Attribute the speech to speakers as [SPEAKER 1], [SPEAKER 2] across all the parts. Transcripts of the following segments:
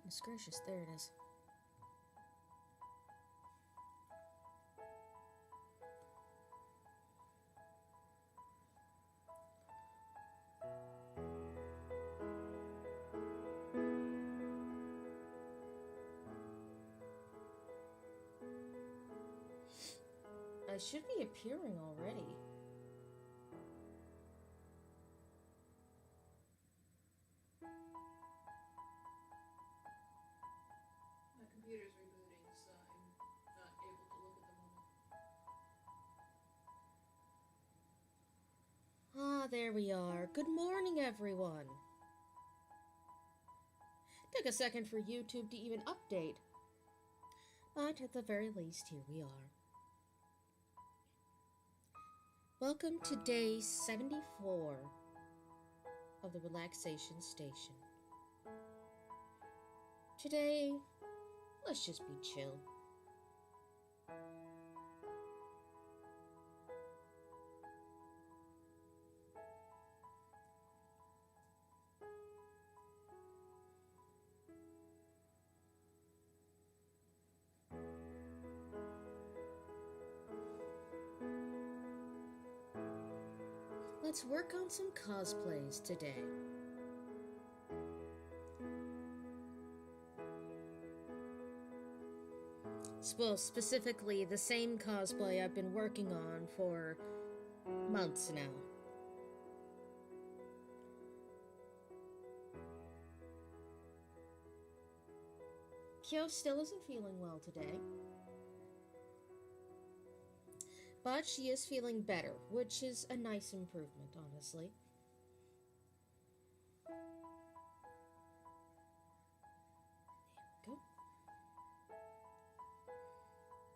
[SPEAKER 1] Goodness gracious, there it is. I should be appearing already.
[SPEAKER 2] My computer's rebooting, so I'm not able to look at the moment.
[SPEAKER 1] Ah, there we are. Good morning, everyone. Took a second for YouTube to even update. But at the very least, here we are. Welcome to day 74 of the Relaxation Station. Today, let's just be chill. Let's work on some cosplays today. Well, specifically the same cosplay I've been working on for months now. Kyo still isn't feeling well today, but she is feeling better, which is a nice improvement, honestly. Go.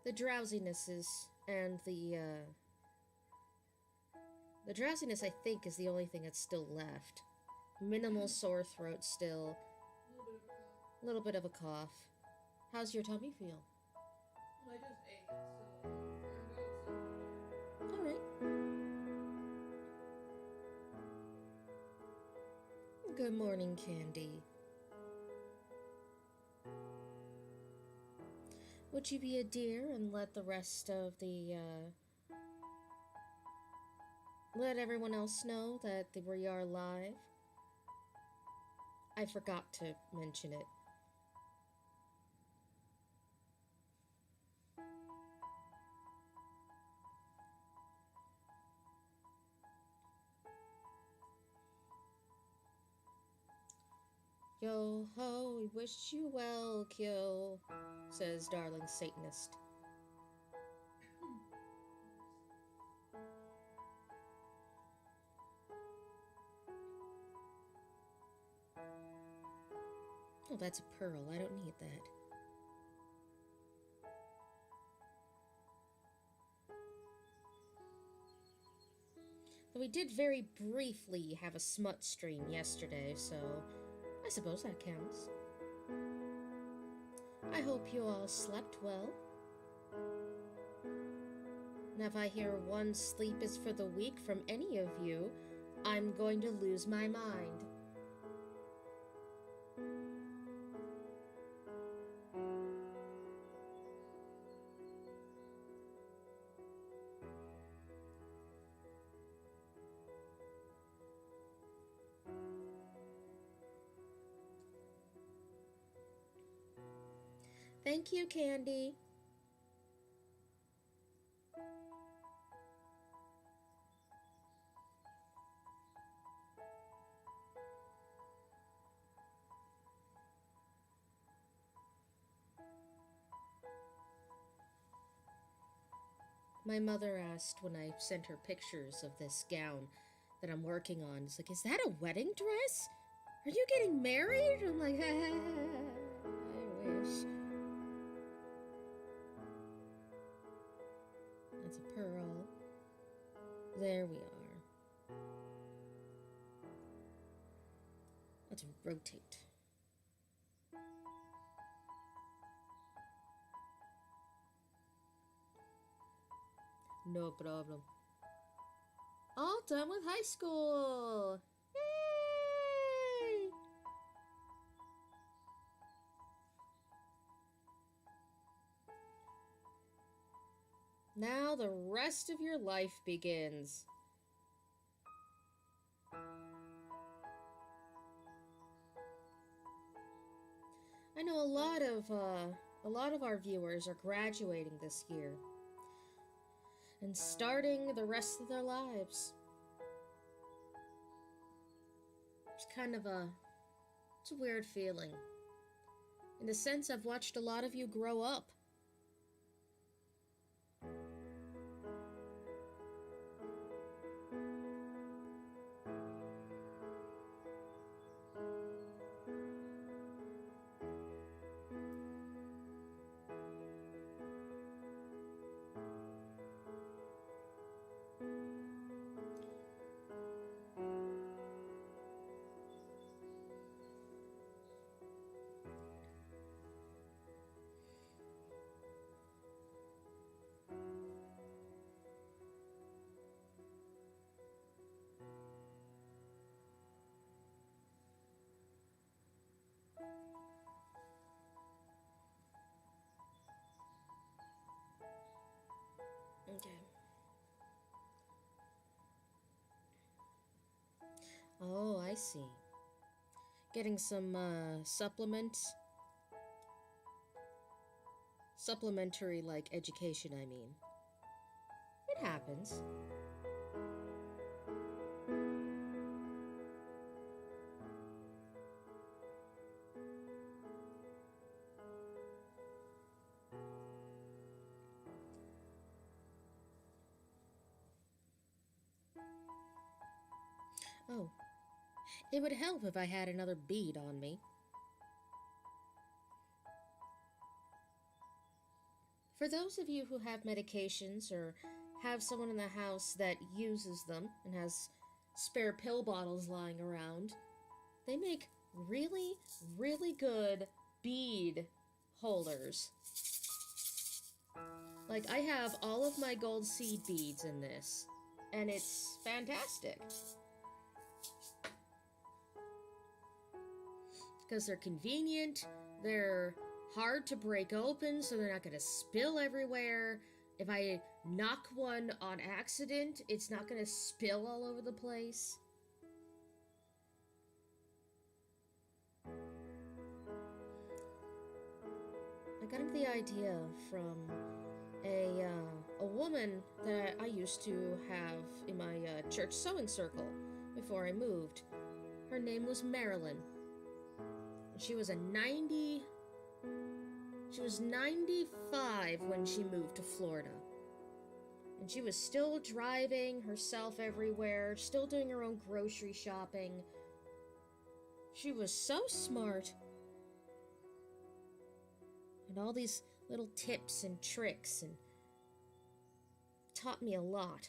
[SPEAKER 1] The drowsinesses and the drowsiness, I think, is the only thing that's still left. Minimal sore throat still.
[SPEAKER 2] A little bit of a cough.
[SPEAKER 1] A little bit of a cough. How's your tummy feel?
[SPEAKER 2] Well, I just ate, so I'm going to.
[SPEAKER 1] Alright. Good morning, Candy. Would you be a dear and let the rest of the, let everyone else know that we are live? I forgot to mention it. Yo ho, we wish you well, Kyo, says darling Satanist. Oh, that's a pearl. I don't need that. Though we did very briefly have a smut stream yesterday, so I suppose that counts. I hope you all slept well. And if I hear one sleep is for the weak from any of you, I'm going to lose my mind. Thank you, Candy. My mother asked when I sent her pictures of this gown that I'm working on. It's like, is that a wedding dress? Are you getting married? I'm like, I wish. That's a pearl. There we are. Let's rotate. No problem. All done with high school! Yay! Now the rest of your life begins. I know a lot of our viewers are graduating this year and starting the rest of their lives. It's a weird feeling. In a sense, I've watched a lot of you grow up. Okay. Oh, I see. Getting some supplementary like education, I mean. It happens. Oh, it would help if I had another bead on me. For those of you who have medications or have someone in the house that uses them and has spare pill bottles lying around, they make really, really good bead holders. Like, I have all of my gold seed beads in this, and it's fantastic. Because they're convenient, they're hard to break open so they're not going to spill everywhere. If I knock one on accident, it's not going to spill all over the place. I got the idea from a woman that I used to have in my church sewing circle before I moved. Her name was Marilyn. She was 95 when she moved to Florida. And she was still driving herself everywhere, still doing her own grocery shopping. She was so smart. And all these little tips and tricks and taught me a lot.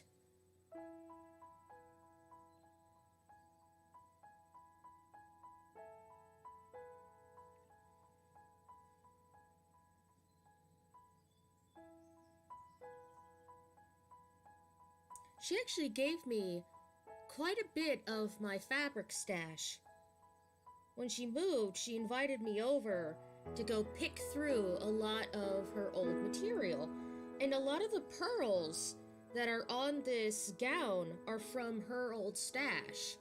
[SPEAKER 1] She actually gave me quite a bit of my fabric stash. When she moved, she invited me over to go pick through a lot of her old material. And a lot of the pearls that are on this gown are from her old stash.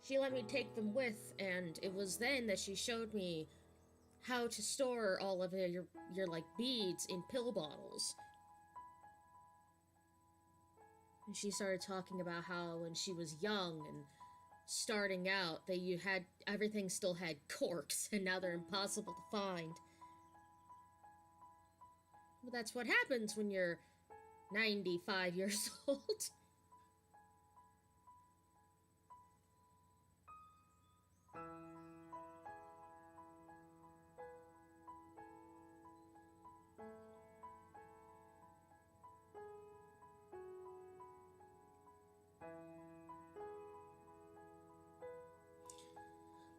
[SPEAKER 1] She let me take them with, and it was then that she showed me how to store all of your like beads in pill bottles. And she started talking about how when she was young and starting out that you had everything still had corks and now they're impossible to find. Well, that's what happens when you're 95 years old.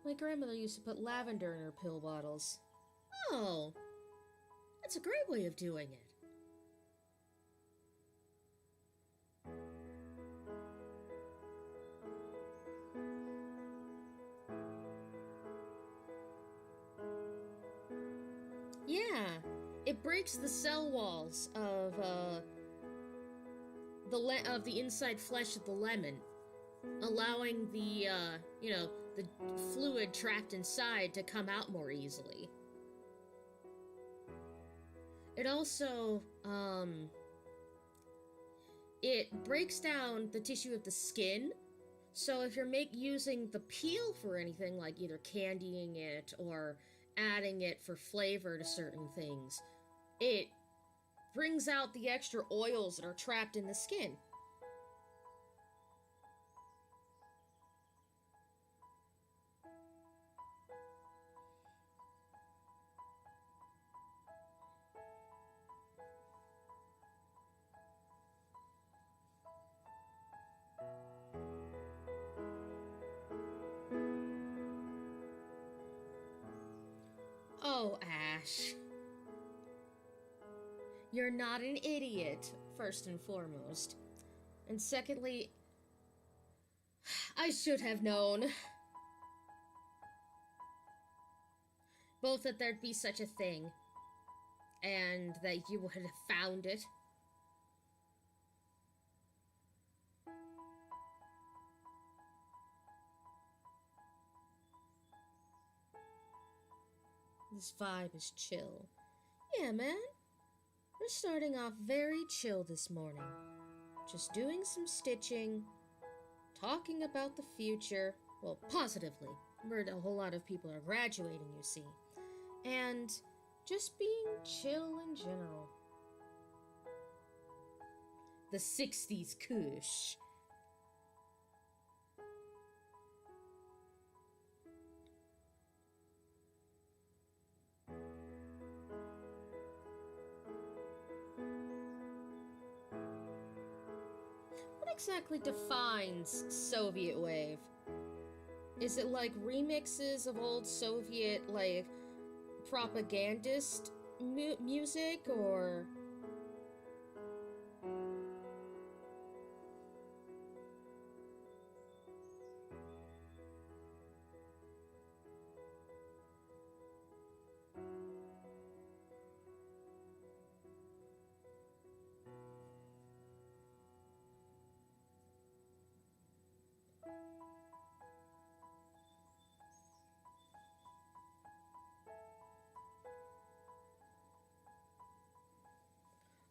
[SPEAKER 1] My grandmother used to put lavender in her pill bottles. Oh, that's a great way of doing it. Yeah, it breaks the cell walls of of the inside flesh of the lemon, allowing the the fluid trapped inside to come out more easily. It also it breaks down the tissue of the skin. So if you're using the peel for anything, like either candying it or adding it for flavor to certain things, it brings out the extra oils that are trapped in the skin. Oh, Ash. You're not an idiot, first and foremost. And secondly, I should have known. Both that there'd be such a thing, and that you would have found it. This vibe is chill. Yeah, man. We're starting off very chill this morning. Just doing some stitching, talking about the future. Well, positively. A whole lot of people are graduating, you see. And just being chill in general. The 60s kush. What exactly defines Soviet wave? Is it like remixes of old Soviet, like, propagandist music, or...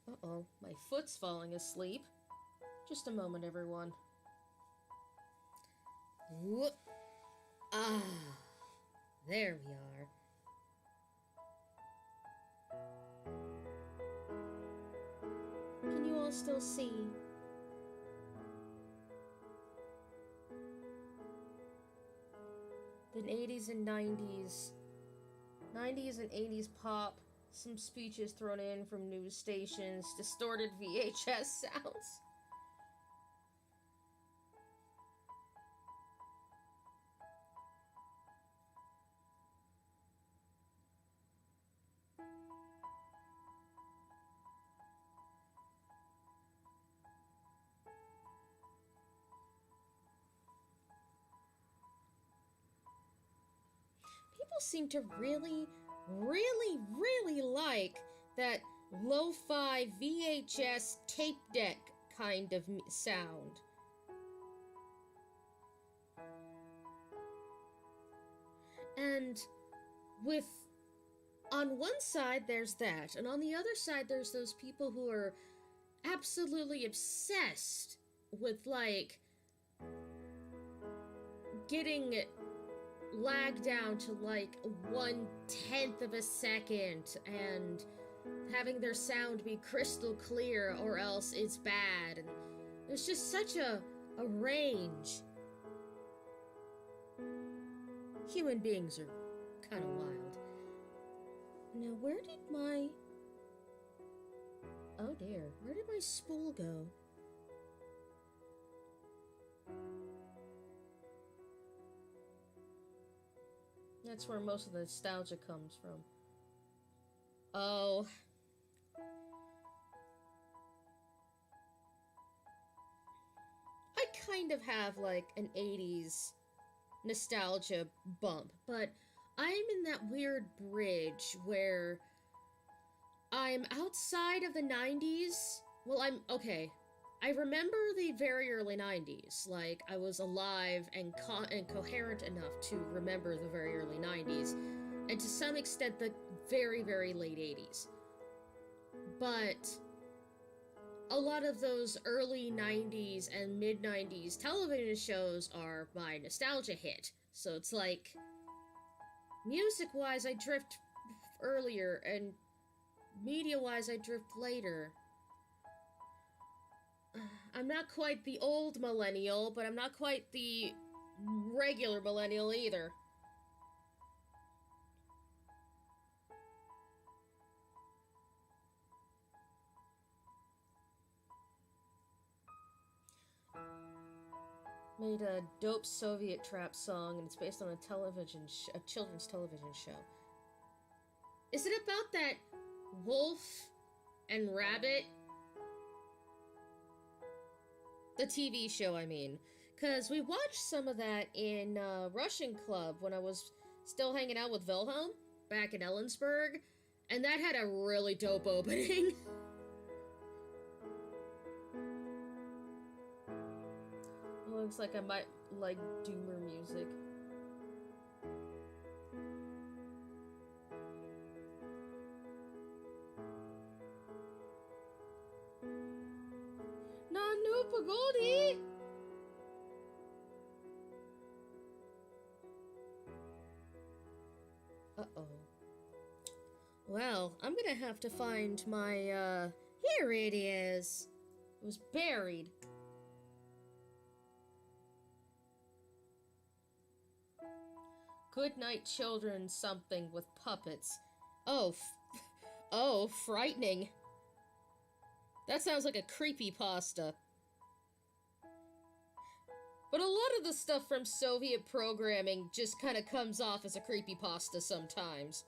[SPEAKER 1] Uh-oh, my foot's falling asleep. Just a moment, everyone. Whoop. Ah, there we are. Can you all still see? The 80s and 90s. 90s and 80s pop. Some speeches thrown in from news stations, distorted VHS sounds. People seem to really like that lo-fi VHS tape deck kind of sound. And with, on one side there's that, and on the other side there's those people who are absolutely obsessed with, like, getting lag down to like 1/10 of a second and having their sound be crystal clear, or else it's bad. And there's just such a range. Human beings are kind of wild. Now, where did my... Oh dear, where did my spool go? That's where most of the nostalgia comes from. Oh. I kind of have, like, an 80s nostalgia bump, but I'm in that weird bridge where I'm outside of the 90s. Well, okay. I remember the very early 90s. Like, I was alive and coherent enough to remember the very early 90s, and to some extent the very, very late 80s. But a lot of those early 90s and mid 90s television shows are my nostalgia hit. So it's like, music wise, I drift earlier, and media wise, I drift later. I'm not quite the old millennial, but I'm not quite the regular millennial either. Made a dope Soviet trap song, and it's based on a children's television show. Is it about that wolf and rabbit? The TV show, I mean. Because we watched some of that in Russian Club when I was still hanging out with Wilhelm back in Ellensburg, and that had a really dope opening. It looks like I might like doomer music. Nanu Pagodi! Uh-oh. Well, I'm gonna have to find my, here it is. It was buried. Good night, children, something with puppets. Oh, oh, frightening. That sounds like a creepypasta. But a lot of the stuff from Soviet programming just kind of comes off as a creepypasta sometimes.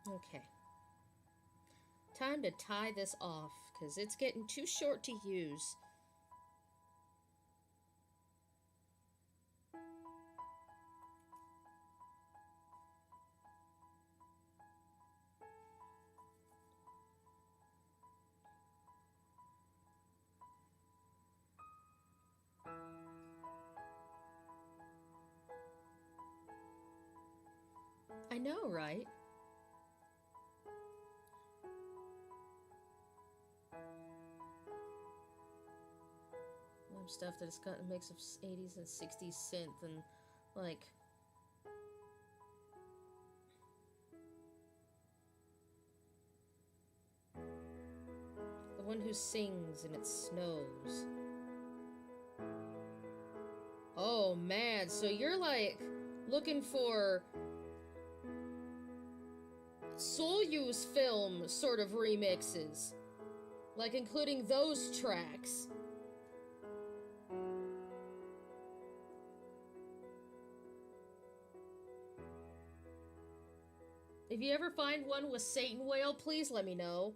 [SPEAKER 1] Okay. Time to tie this off, because it's getting too short to use. I know, right? Stuff that it's got a mix of 80s and 60s synth and like the one who sings and it snows. Oh man, so you're like looking for Soyuz film sort of remixes, like including those tracks. If you ever find one with Satan Whale, please let me know.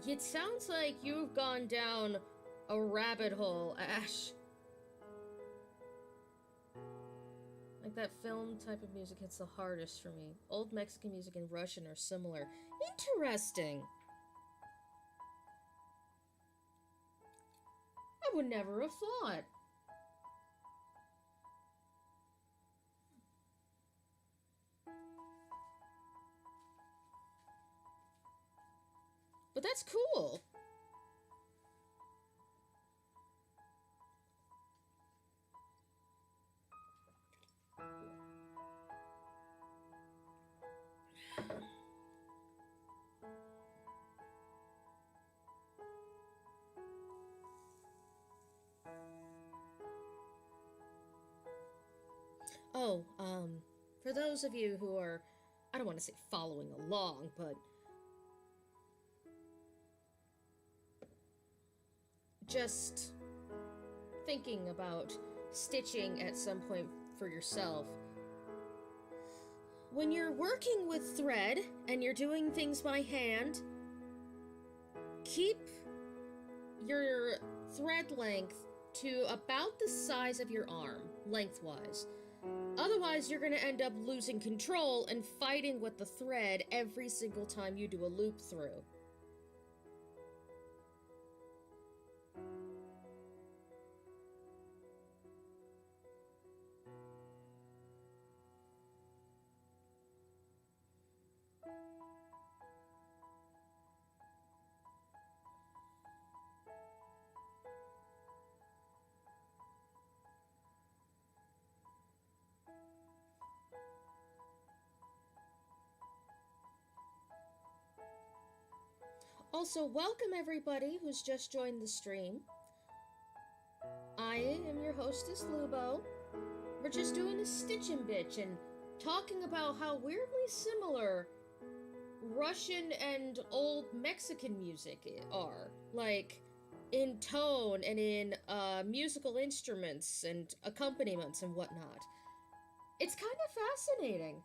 [SPEAKER 1] It sounds like you've gone down a rabbit hole, Ash. Like that film type of music hits the hardest for me. Old Mexican music and Russian are similar. Interesting. I would never have thought. But that's cool. Oh, for those of you who are, I don't want to say following along, but just thinking about stitching at some point for yourself. When you're working with thread and you're doing things by hand, keep your thread length to about the size of your arm, lengthwise. Otherwise, you're going to end up losing control and fighting with the thread every single time you do a loop through. Also, welcome everybody who's just joined the stream. I am your hostess, Lubo. We're just doing a stitch and bitch and talking about how weirdly similar Russian and old Mexican music are. Like, in tone and in musical instruments and accompaniments and whatnot. It's kind of fascinating.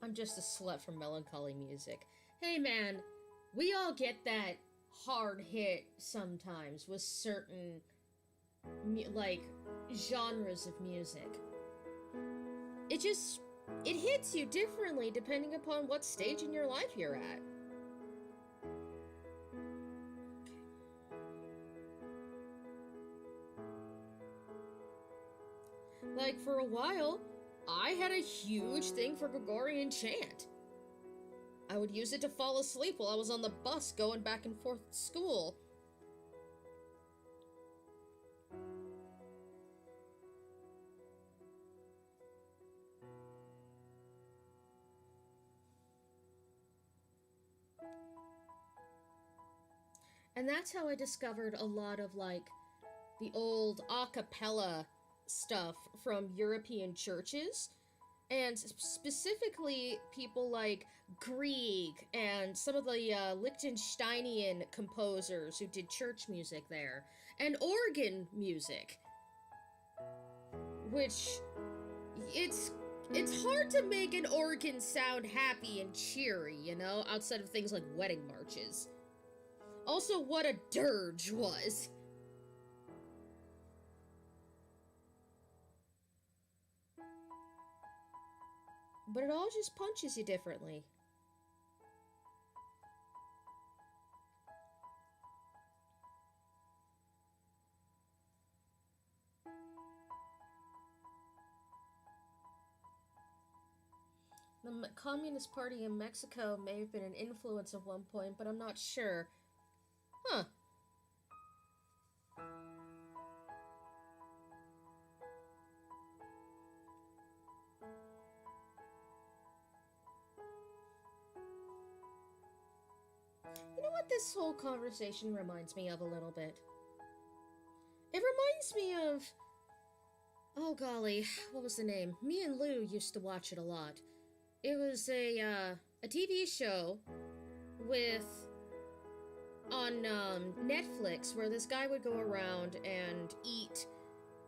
[SPEAKER 1] I'm just a slut for melancholy music. Hey man, we all get that hard hit sometimes with certain, like, genres of music. It hits you differently depending upon what stage in your life you're at. Like, for a while, I had a huge thing for Gregorian chant. I would use it to fall asleep while I was on the bus going back and forth to school. And that's how I discovered a lot of, like, the old a cappella stuff from European churches. And specifically people like Grieg and some of the Liechtensteinian composers who did church music there. And organ music. Which, it's hard to make an organ sound happy and cheery, you know, outside of things like wedding marches. Also, what a dirge was. But it all just punches you differently. The Communist Party in Mexico may have been an influence at one point, but I'm not sure. Huh. You know what this whole conversation reminds me of a little bit? It reminds me of... Oh golly, what was the name? Me and Lou used to watch it a lot. It was a TV show with... on Netflix, where this guy would go around and eat,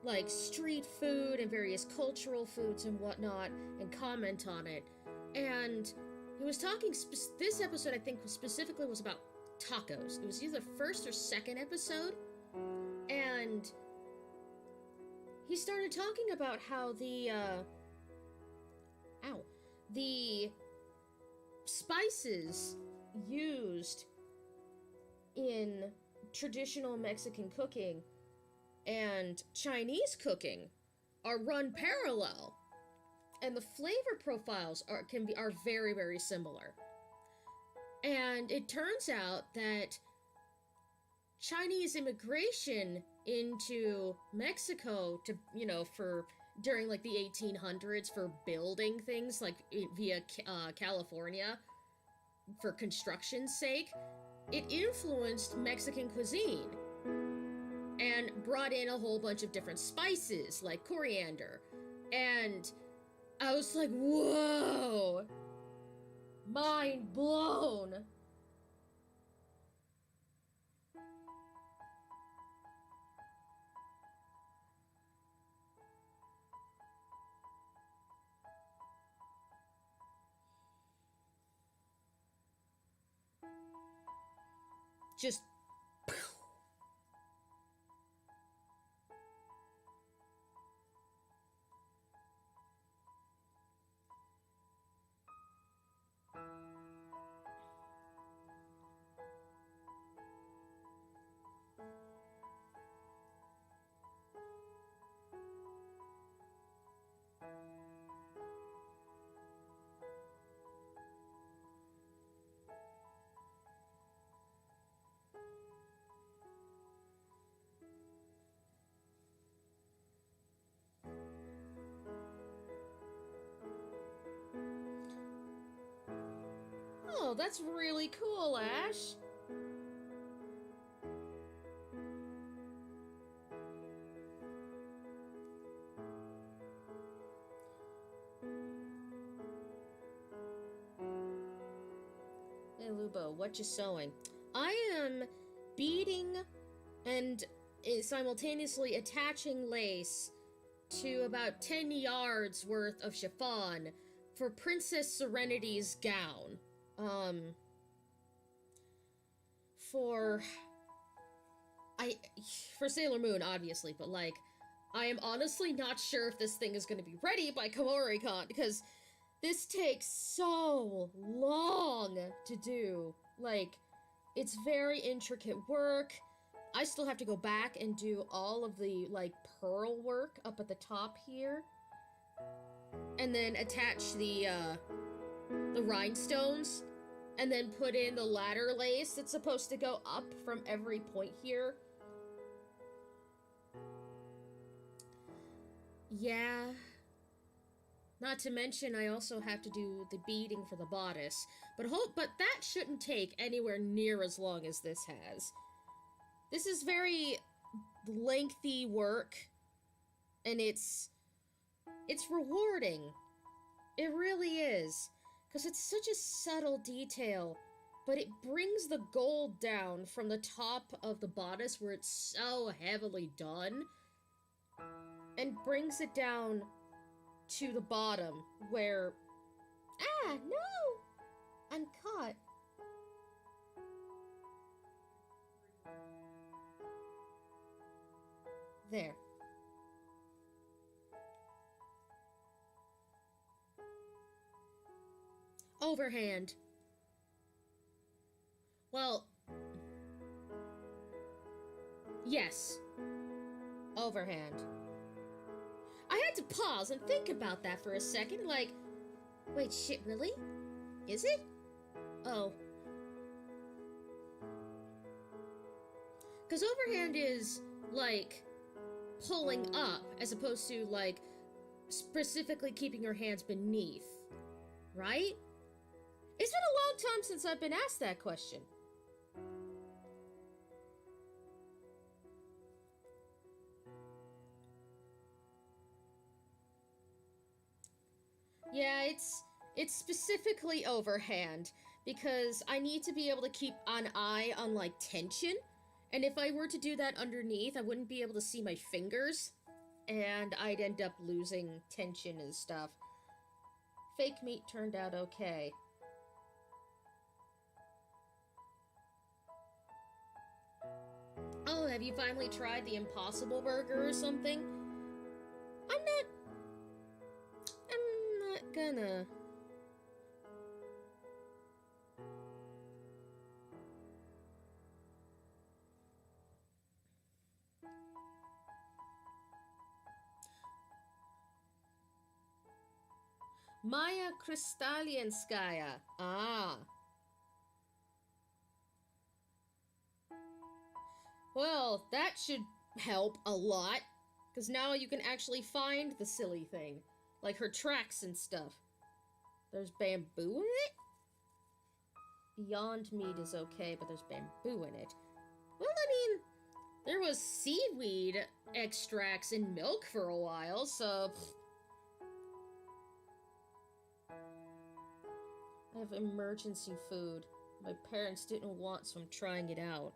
[SPEAKER 1] like, street food and various cultural foods and whatnot, and comment on it. And he was talking, this episode I think specifically was about tacos. It was either first or second episode, and he started talking about how the spices used in traditional Mexican cooking and Chinese cooking are run parallel, and the flavor profiles are very, very similar. And it turns out that Chinese immigration into Mexico to, for during like the 1800s for building things like via California for construction's sake, it influenced Mexican cuisine and brought in a whole bunch of different spices like coriander. And I was like, whoa, mind blown. Just oh, that's really cool, Ash. Hey, Lubo, what you sewing? I am beading and simultaneously attaching lace to about 10 yards worth of chiffon for Princess Serenity's gown. For for Sailor Moon, obviously, but like, I am honestly not sure if this thing is going to be ready by Komori-con, because this takes so long to do. Like, it's very intricate work. I still have to go back and do all of the, like, pearl work up at the top here. And then attach the rhinestones. And then put in the ladder lace that's supposed to go up from every point here. Yeah. Not to mention, I also have to do the beading for the bodice. But that shouldn't take anywhere near as long as this has. This is very lengthy work, and it's rewarding. It really is. Because it's such a subtle detail, but it brings the gold down from the top of the bodice where it's so heavily done, and brings it down to the bottom where... Ah, no! I'm caught. There. Overhand. Well... Yes. Overhand. I had to pause and think about that for a second, like... Wait, shit, really? Is it? Oh. Because overhand is, like, pulling up, as opposed to, like, specifically keeping your hands beneath. Right? It's been a long time since I've been asked that question. Yeah, it's specifically overhand, because I need to be able to keep an eye on, like, tension, and if I were to do that underneath, I wouldn't be able to see my fingers, and I'd end up losing tension and stuff. Fake meat turned out okay. Oh, have you finally tried the Impossible Burger or something? I'm not gonna. Maya Kristalianskaya. Ah. Well, that should help a lot. Because now you can actually find the silly thing. Like her tracks and stuff. There's bamboo in it? Beyond meat is okay, but there's bamboo in it. Well, I mean, there was seaweed extracts in milk for a while, so... I have emergency food. My parents didn't want, so I'm trying it out.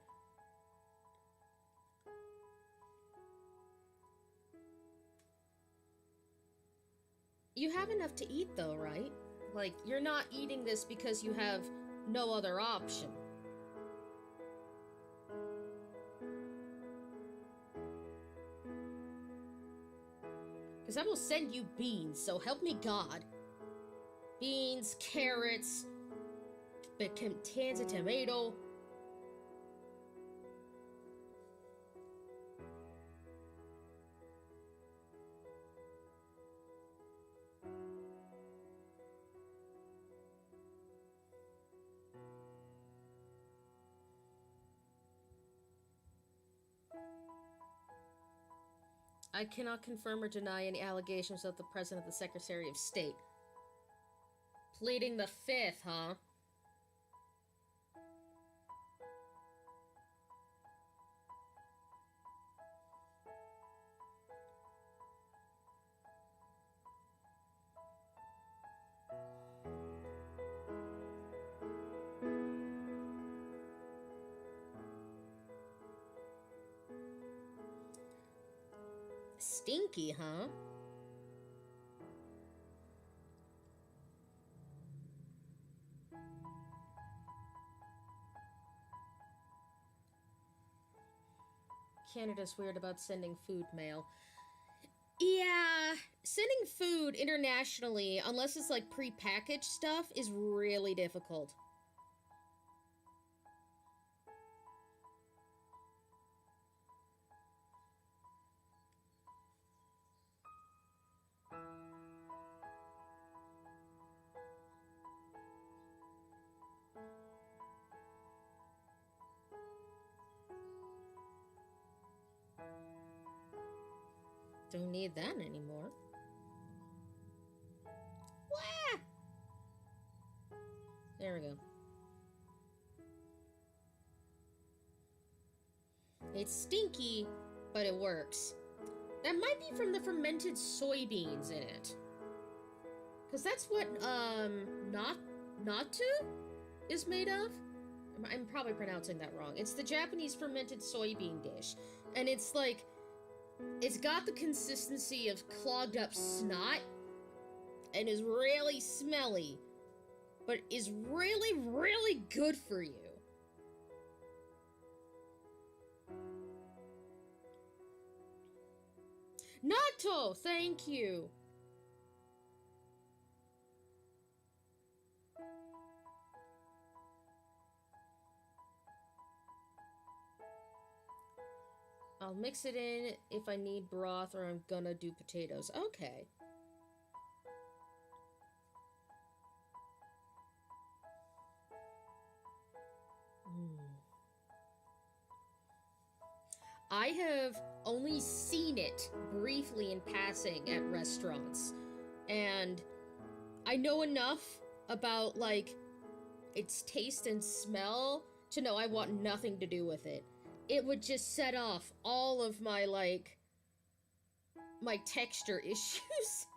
[SPEAKER 1] You have enough to eat, though, right? Like, you're not eating this because you have no other option. Because I will send you beans, so help me God. Beans, carrots, cans of tomato. I cannot confirm or deny any allegations of the President of the Secretary of State. Pleading the fifth, huh? Stinky, huh? Canada's weird about sending food mail. Yeah, sending food internationally, unless it's like pre-packaged stuff, is really difficult. Don't need that anymore. Wah! There we go. It's stinky, but it works. That might be from the fermented soybeans in it. Because that's what, natto is made of? I'm probably pronouncing that wrong. It's the Japanese fermented soybean dish. And it's like, it's got the consistency of clogged up snot and is really smelly, but is really, really good for you. Natto, thank you. I'll mix it in if I need broth or I'm gonna do potatoes. Okay. I have only seen it briefly in passing at restaurants. And I know enough about, like, its taste and smell to know I want nothing to do with it. It would just set off all of my, like, my texture issues.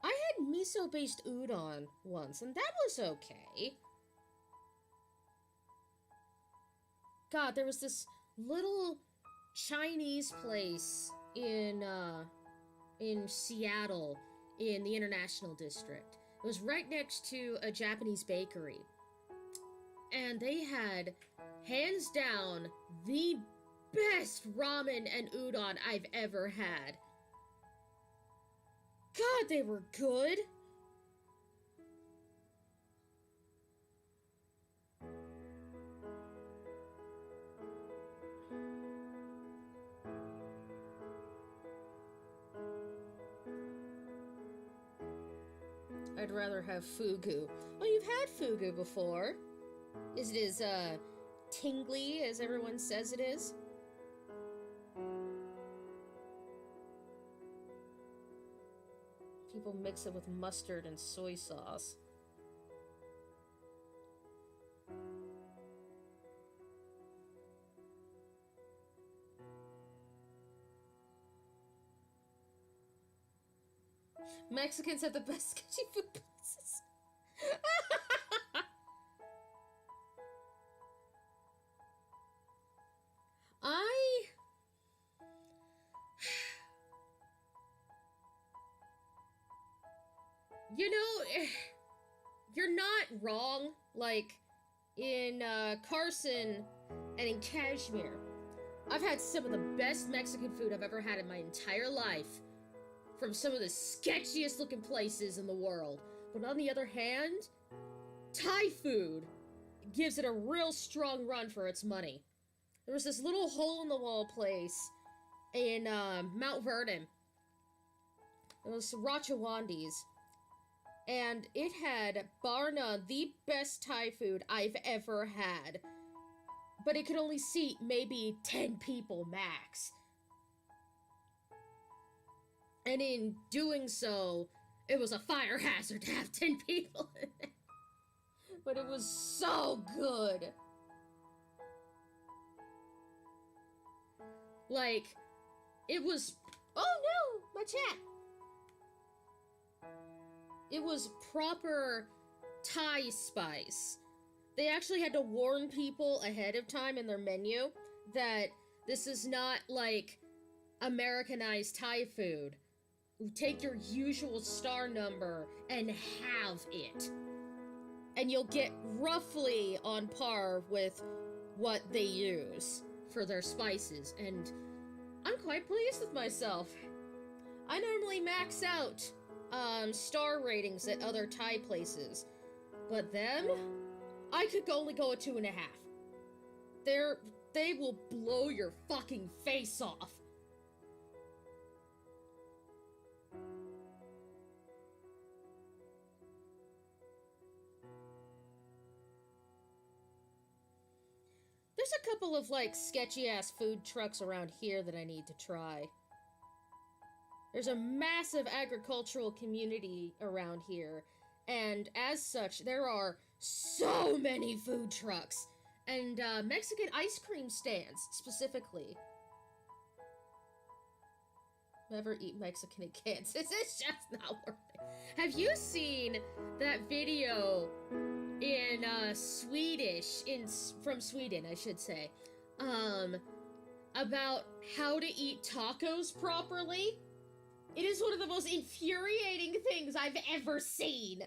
[SPEAKER 1] I had miso-based udon once, and that was okay. God, there was this little Chinese place in Seattle, in the International District. It was right next to a Japanese bakery. And they had, hands down, the best ramen and udon I've ever had. God, they were good! I'd rather have fugu. Oh, you've had fugu before. Is it as, tingly as everyone says it is? People mix it with mustard and soy sauce. Mexicans have the best sketchy food places. You know, you're not wrong. Like, in Carson and in Kashmir, I've had some of the best Mexican food I've ever had in my entire life from some of the sketchiest looking places in the world. But on the other hand, Thai food gives it a real strong run for its money. There was this little hole-in-the-wall place in Mount Vernon. It was Ratchawandi's. And it had, bar none, the best Thai food I've ever had. But it could only seat maybe 10 people max. And in doing so, it was a fire hazard to have 10 people in it. But it was so good. Like, it was... Oh no! My chat! It was proper Thai spice. They actually had to warn people ahead of time in their menu that this is not like Americanized Thai food. Take your usual star number and have it. And you'll get roughly on par with what they use for their spices. And I'm quite pleased with myself. I normally max out star ratings at other Thai places. But them, I could only go a 2.5. They will blow your fucking face off. There's a couple of, like, sketchy-ass food trucks around here that I need to try. There's a massive agricultural community around here, and as such, there are so many food trucks, and Mexican ice cream stands, specifically. Never eat Mexican in Kansas, it's just not worth it. Have you seen that video in from Sweden, I should say, about how to eat tacos properly? It is one of the most infuriating things I've ever seen.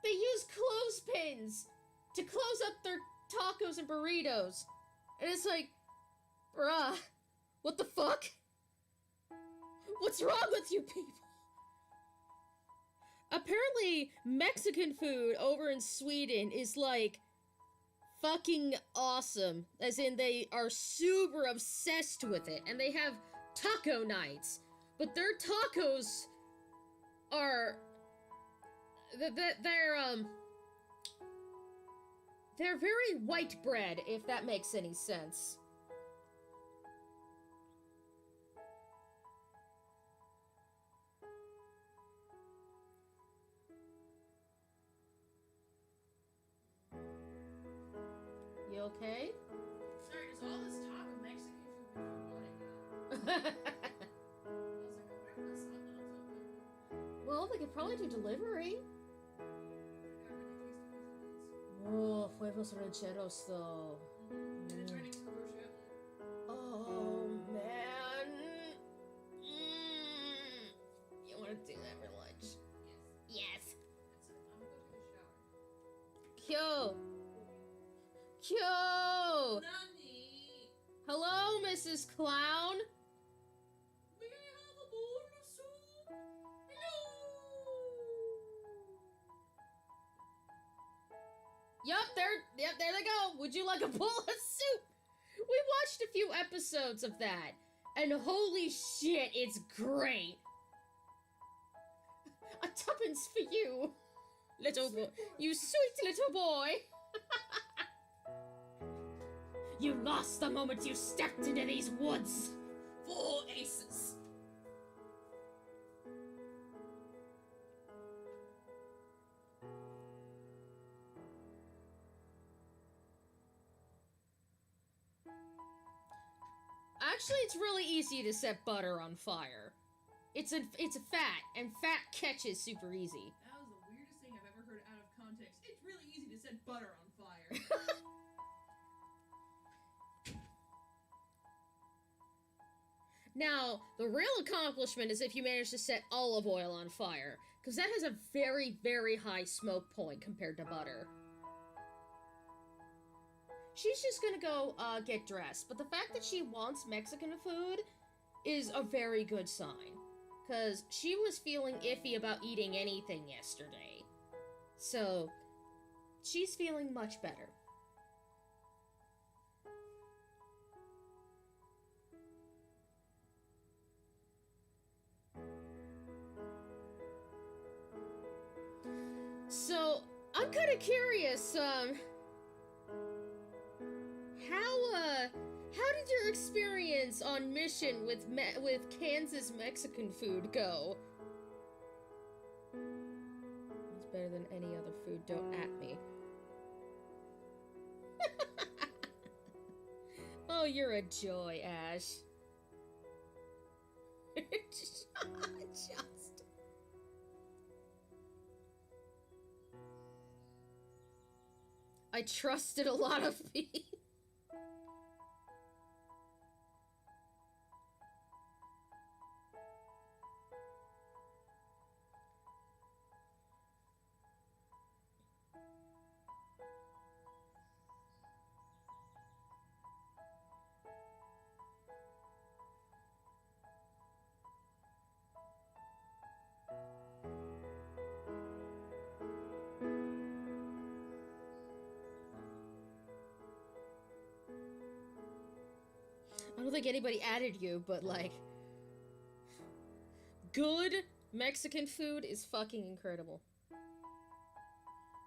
[SPEAKER 1] They use clothespins to close up their tacos and burritos. And it's like, bruh, what the fuck? What's wrong with you people? Apparently, Mexican food over in Sweden is like fucking awesome. As in, they are super obsessed with it. And they have taco nights. But their tacos are... They're very white bread, if that makes any sense. You okay?
[SPEAKER 2] Sorry, does all this talk of Mexican food make you want it now? I was like, I wonder if that's something else open.
[SPEAKER 1] Well, they could probably do delivery.
[SPEAKER 2] I got really tasty quesadillas.
[SPEAKER 1] Oh, huevos rancheros, though.
[SPEAKER 2] And it's running commercial.
[SPEAKER 1] Oh, man. You want to do that for lunch? Yes.
[SPEAKER 2] That's it. I'm gonna go take a shower.
[SPEAKER 1] Kyo. Kyo.
[SPEAKER 2] Nani?
[SPEAKER 1] Hello, Mrs. Clown.
[SPEAKER 2] May I have a bowl of soup? Hello.
[SPEAKER 1] Yep, there they go. Would you like a bowl of soup? We watched a few episodes of that, and holy shit, it's great. A tuppence for you, little boy. You sweet little boy. You lost the moment you stepped into these woods.
[SPEAKER 2] 4 aces.
[SPEAKER 1] Actually, it's really easy to set butter on fire. It's a fat, and fat catches super easy.
[SPEAKER 2] That was the weirdest thing I've ever heard out of context. It's really easy to set butter on fire.
[SPEAKER 1] Now, the real accomplishment is if you manage to set olive oil on fire, because that has a very, very high smoke point compared to butter. She's just gonna go, get dressed, but the fact that she wants Mexican food is a very good sign, because she was feeling iffy about eating anything yesterday. So, she's feeling much better. So, I'm kind of curious, how did your experience on mission with Kansas Mexican food go? It's better than any other food, don't at me. Oh, you're a joy, Ash. Just... I trusted a lot of people. I don't think anybody added you, but like, good Mexican food is fucking incredible.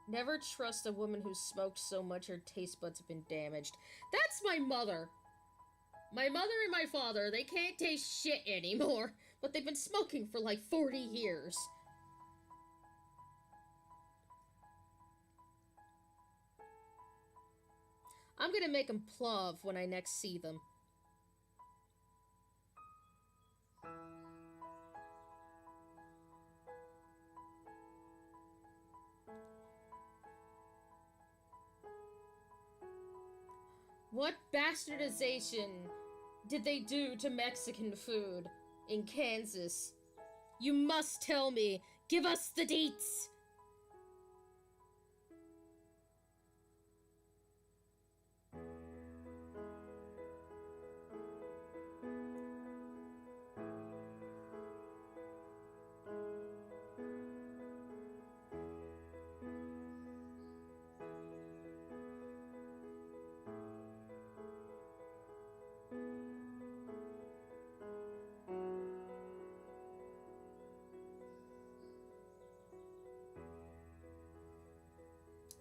[SPEAKER 1] Never trust a woman who's smoked so much her taste buds have been damaged. That's my mother. My mother and my father, they can't taste shit anymore, but they've been smoking for like 40 years. I'm gonna make them plov when I next see them. What bastardization did they do to Mexican food in Kansas? You must tell me. Give us the deets.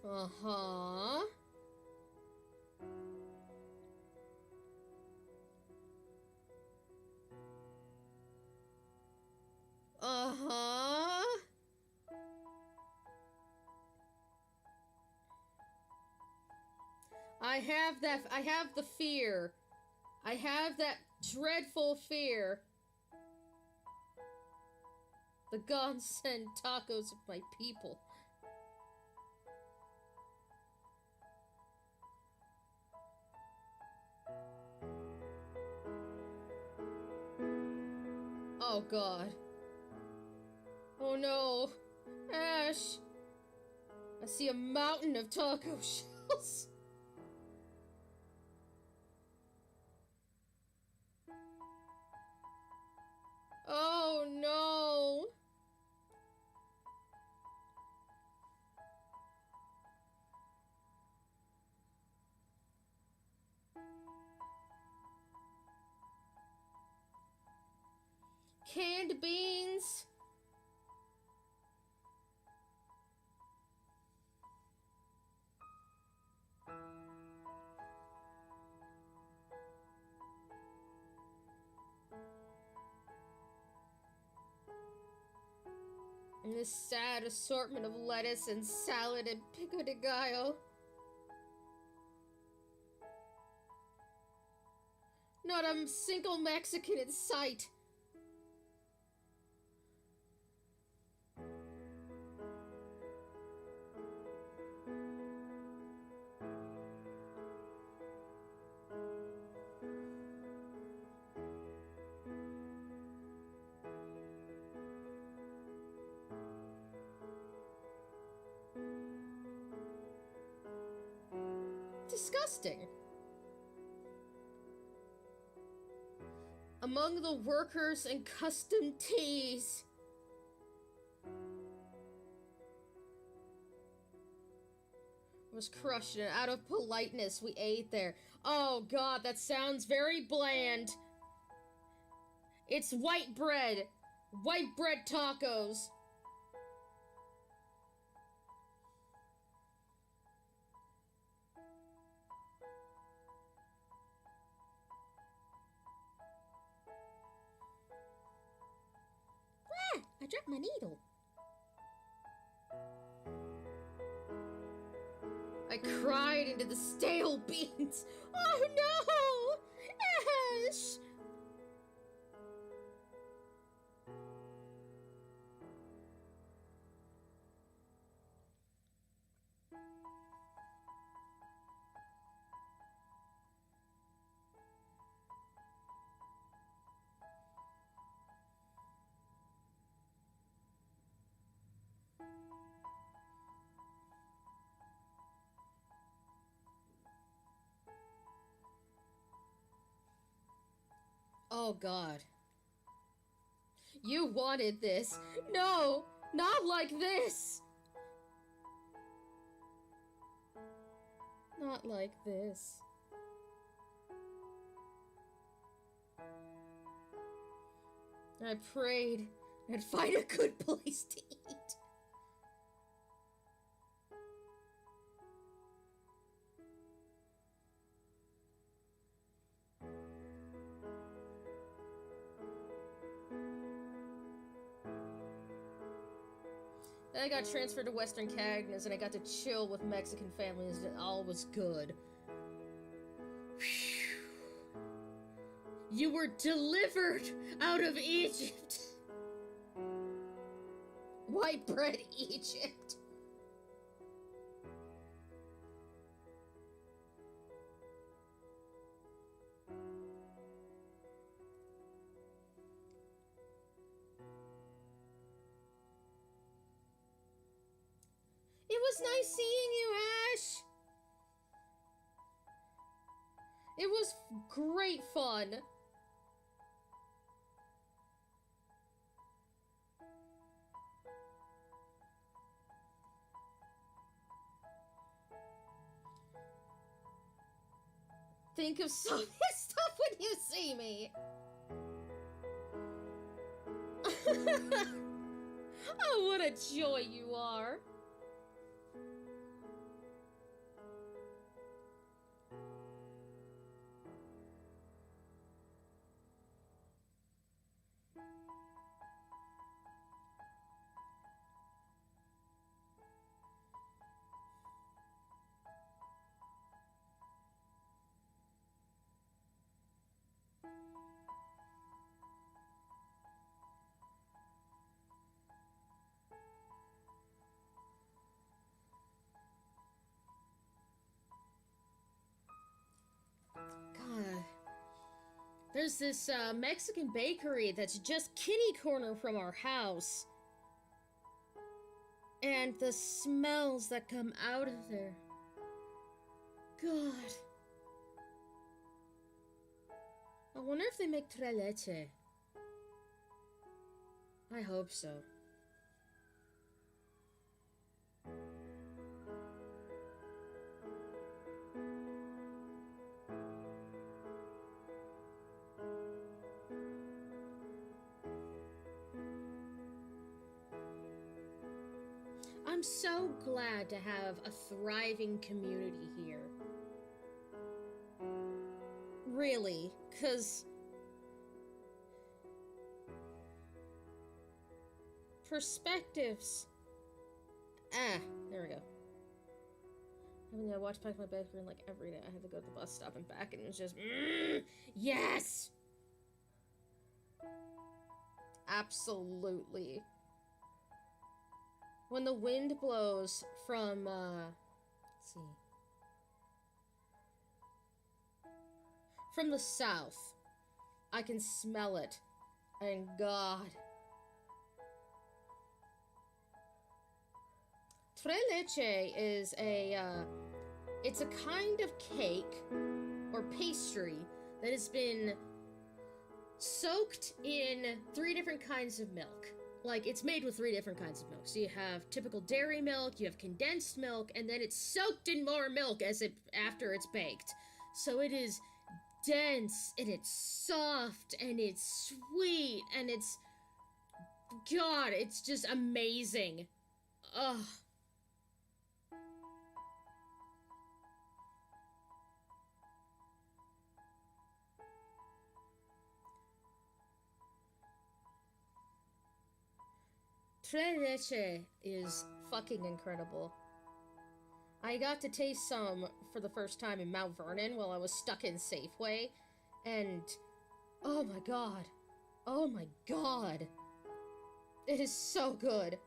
[SPEAKER 1] Uh-huh. Uh-huh. I have the fear. I have that dreadful fear. The gods send tacos of my people. Oh god. Oh no. Ash. I see a mountain of taco shells. Oh no. Canned beans. And this sad assortment of lettuce and salad and pico de gallo. Not a single Mexican in sight. Disgusting. Among the workers and custom teas. Was crushed and out of politeness we ate there. Oh god, that sounds very bland. It's white bread. White bread tacos. Ah, I dropped my needle. I cried into the stale beans. Oh no! Ash! Oh god. You wanted this. No! Not like this! Not like this. I prayed I'd find a good place to eat. Then I got transferred to Western Cagnes and I got to chill with Mexican families and all was good. Whew. You were delivered out of Egypt! White bread Egypt! It was nice seeing you, Ash! It was great fun. Think of some of this stuff when you see me. Oh, what a joy you are. God. There's this Mexican bakery that's just kitty corner from our house. And the smells that come out of there. God. I wonder if they make tres leche. I hope so. I'm so glad to have a thriving community here. Really, 'cause perspectives. Ah, there we go. I mean, I walked past my bedroom like every day. I had to go to the bus stop and back, and it was just, yes! Absolutely. When the wind blows from, let's see. From the south, I can smell it. And God. Tres leche is it's a kind of cake or pastry that has been soaked in 3 different kinds of milk. Like, it's made with 3 different kinds of milk. So you have typical dairy milk, you have condensed milk, and then it's soaked in more milk after it's baked. So it is dense, and it's soft, and it's sweet, and it's... God, it's just amazing. Ugh. Tres leche is fucking incredible. I got to taste some for the first time in Mount Vernon while I was stuck in Safeway, and oh my god. Oh my god. It is so good.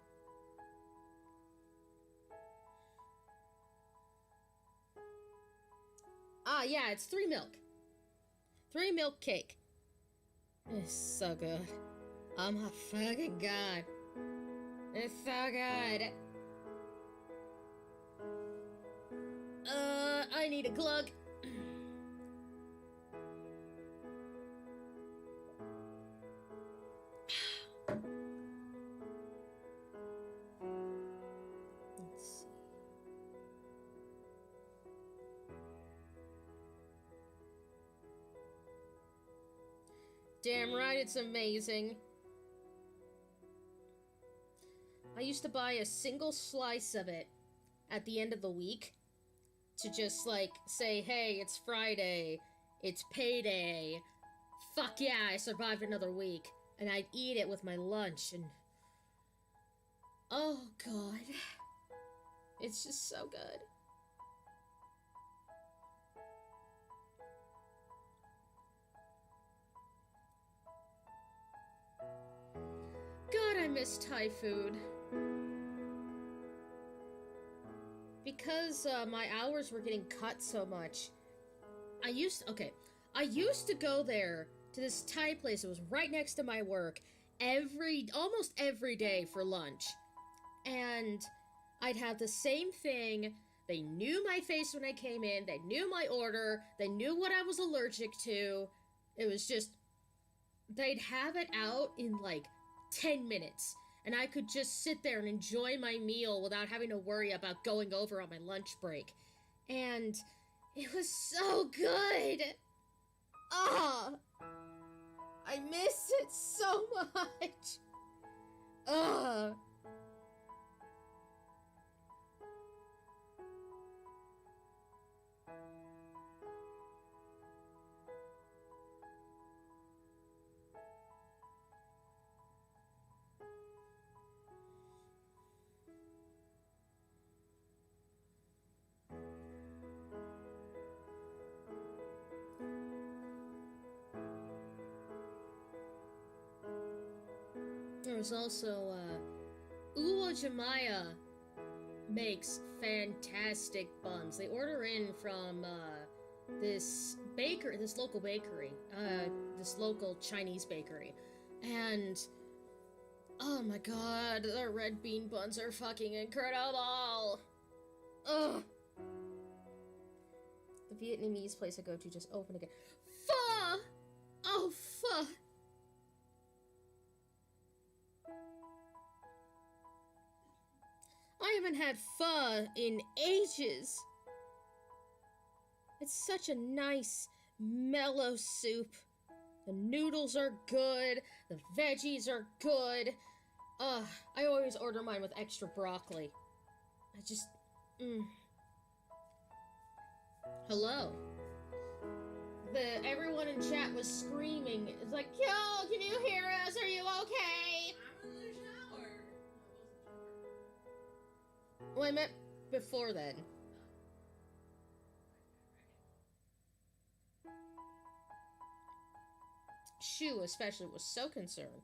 [SPEAKER 1] Ah, yeah, it's 3 milk. 3 milk cake. It's so good. Oh my fucking god. It's so good. I need a glug. Let's see. Damn right, it's amazing. I used to buy a single slice of it at the end of the week to just, like, say, hey, it's Friday, it's payday, fuck yeah, I survived another week. And I'd eat it with my lunch, and... oh, God. It's just so good. God, I miss Thai food. Because my hours were getting cut so much, I used to go there to this Thai place that was right next to my work almost every day for lunch. And I'd have the same thing. They knew my face when I came in, they knew my order, they knew what I was allergic to. It was just, they'd have it out in like 10 minutes. And I could just sit there and enjoy my meal without having to worry about going over on my lunch break. And it was so good! Ah! I miss it so much! Ugh! There was also, Uwo Jamaya makes fantastic buns. They order in from, this local bakery, this local Chinese bakery. And, oh my god, their red bean buns are fucking incredible! Ugh! The Vietnamese place I go to just opened again. Pho! Oh, pho! I haven't had pho in ages. It's such a nice, mellow soup. The noodles are good. The veggies are good. I always order mine with extra broccoli. I just... Hello. Everyone in chat was screaming. It's like, yo, can you hear us? Are you okay?
[SPEAKER 2] I'm in the shower.
[SPEAKER 1] Well, I meant before then. Shu especially was so concerned.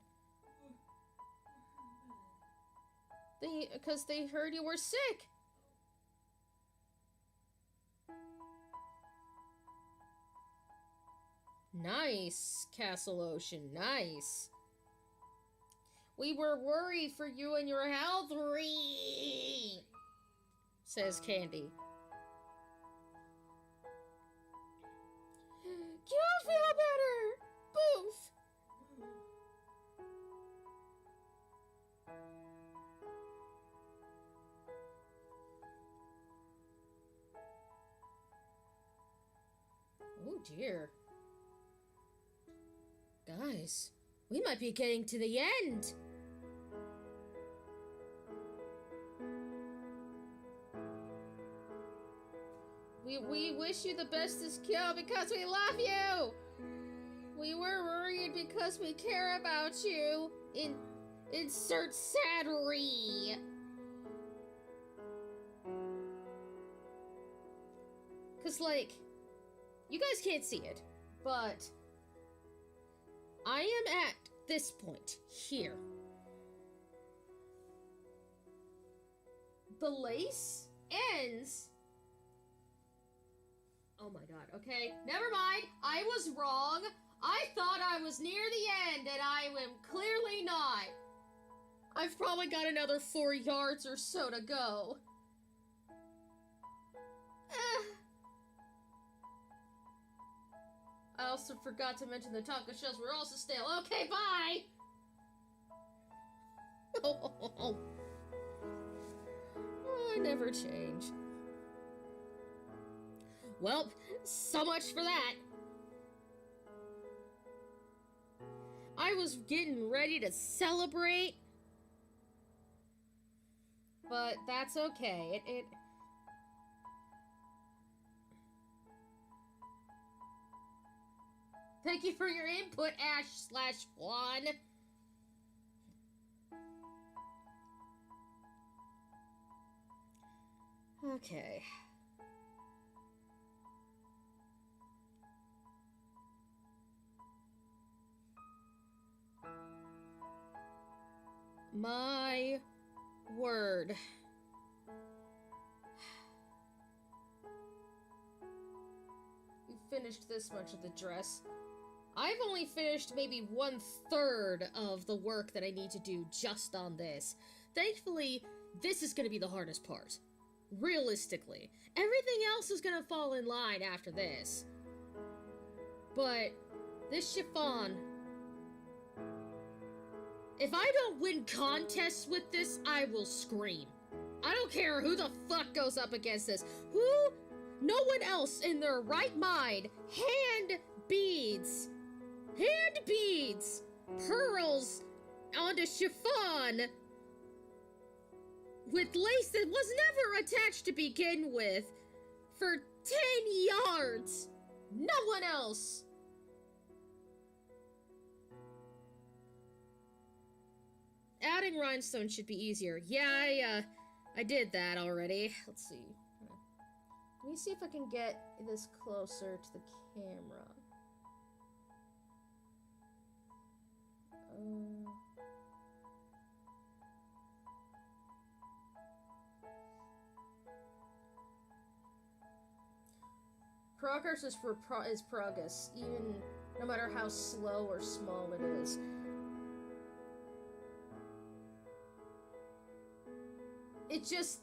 [SPEAKER 1] Because they heard you were sick. Nice, Castle Ocean, nice. We were worried for you and your health, says Candy. You'll feel better! Boof! Oh dear. Guys, we might be getting to the end. We wish you the bestest, Kyo, because we love you. We were worried because we care about you. Insert saddery. Cause like, you guys can't see it, but I am at this point here. The lace ends. Oh my god, okay. Never mind. I was wrong. I thought I was near the end, and I am clearly not. I've probably got another 4 yards or so to go. I also forgot to mention the taco shells were also stale. Okay, bye! Oh, I never change. Well, so much for that. I was getting ready to celebrate, but that's okay. It Thank you for your input, Ash/Juan. Okay. My word. You finished this much of the dress. I've only finished maybe 1/3 of the work that I need to do just on this. Thankfully, this is going to be the hardest part. Realistically. Everything else is going to fall in line after this. But this chiffon... If I don't win contests with this, I will scream. I don't care who the fuck goes up against this. Who? No one else in their right mind hand beads, pearls onto chiffon with lace that was never attached to begin with for 10 yards. No one else. Adding rhinestone should be easier. Yeah, I did that already. Let's see. Let me see if I can get this closer to the camera. Progress is progress, even no matter how slow or small it is. It just...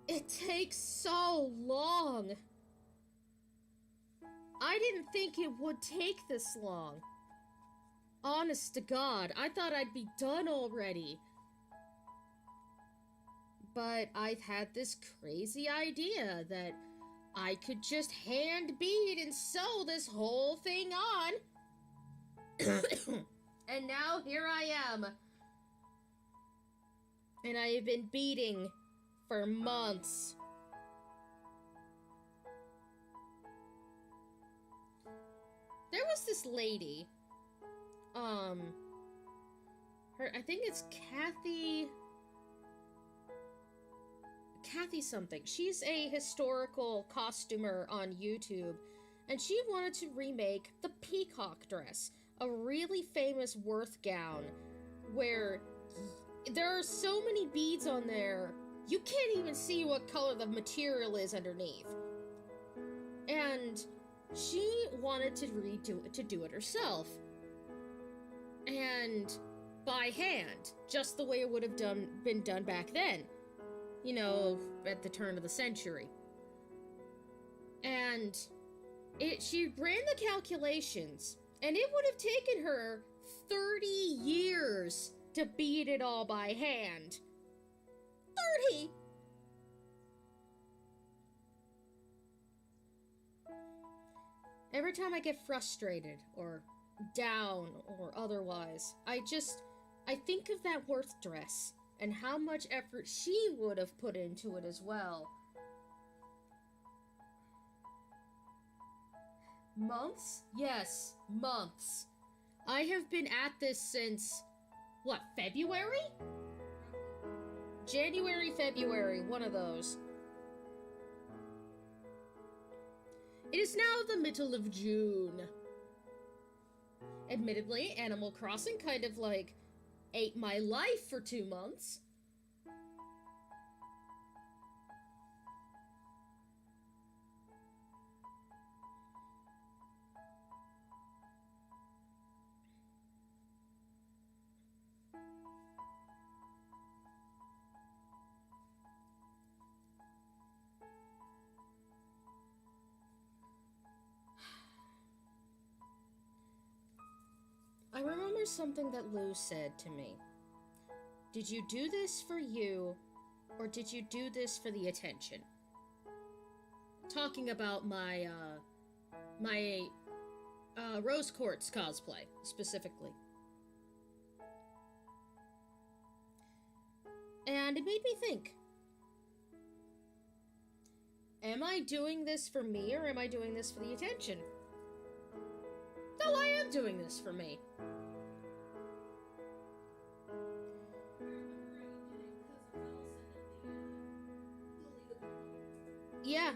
[SPEAKER 1] It takes so long. I didn't think it would take this long. Honest to God, I thought I'd be done already. But I've had this crazy idea that I could just hand bead and sew this whole thing on. And now here I am. And I have been beading for months. There was this lady, I think it's Kathy something. She's a historical costumer on YouTube, and she wanted to remake the peacock dress, a really famous Worth gown, where there are so many beads on there, you can't even see what color the material is underneath. And she wanted to do it herself. And by hand, just the way it would have been done back then. You know, at the turn of the century. And she ran the calculations, and it would have taken her 30 years to bead it all by hand. 30! Every time I get frustrated, or down, or otherwise, I think of that Worth dress, and how much effort she would have put into it as well. Months? Yes, months. I have been at this since, what, February? January, February, one of those. It is now the middle of June. Admittedly, Animal Crossing kind of like ate my life for 2 months. I remember something that Lou said to me. Did you do this for you, or did you do this for the attention? Talking about my Rose Quartz cosplay, specifically. And it made me think. Am I doing this for me, or am I doing this for the attention? No, I am doing this for me. Yeah.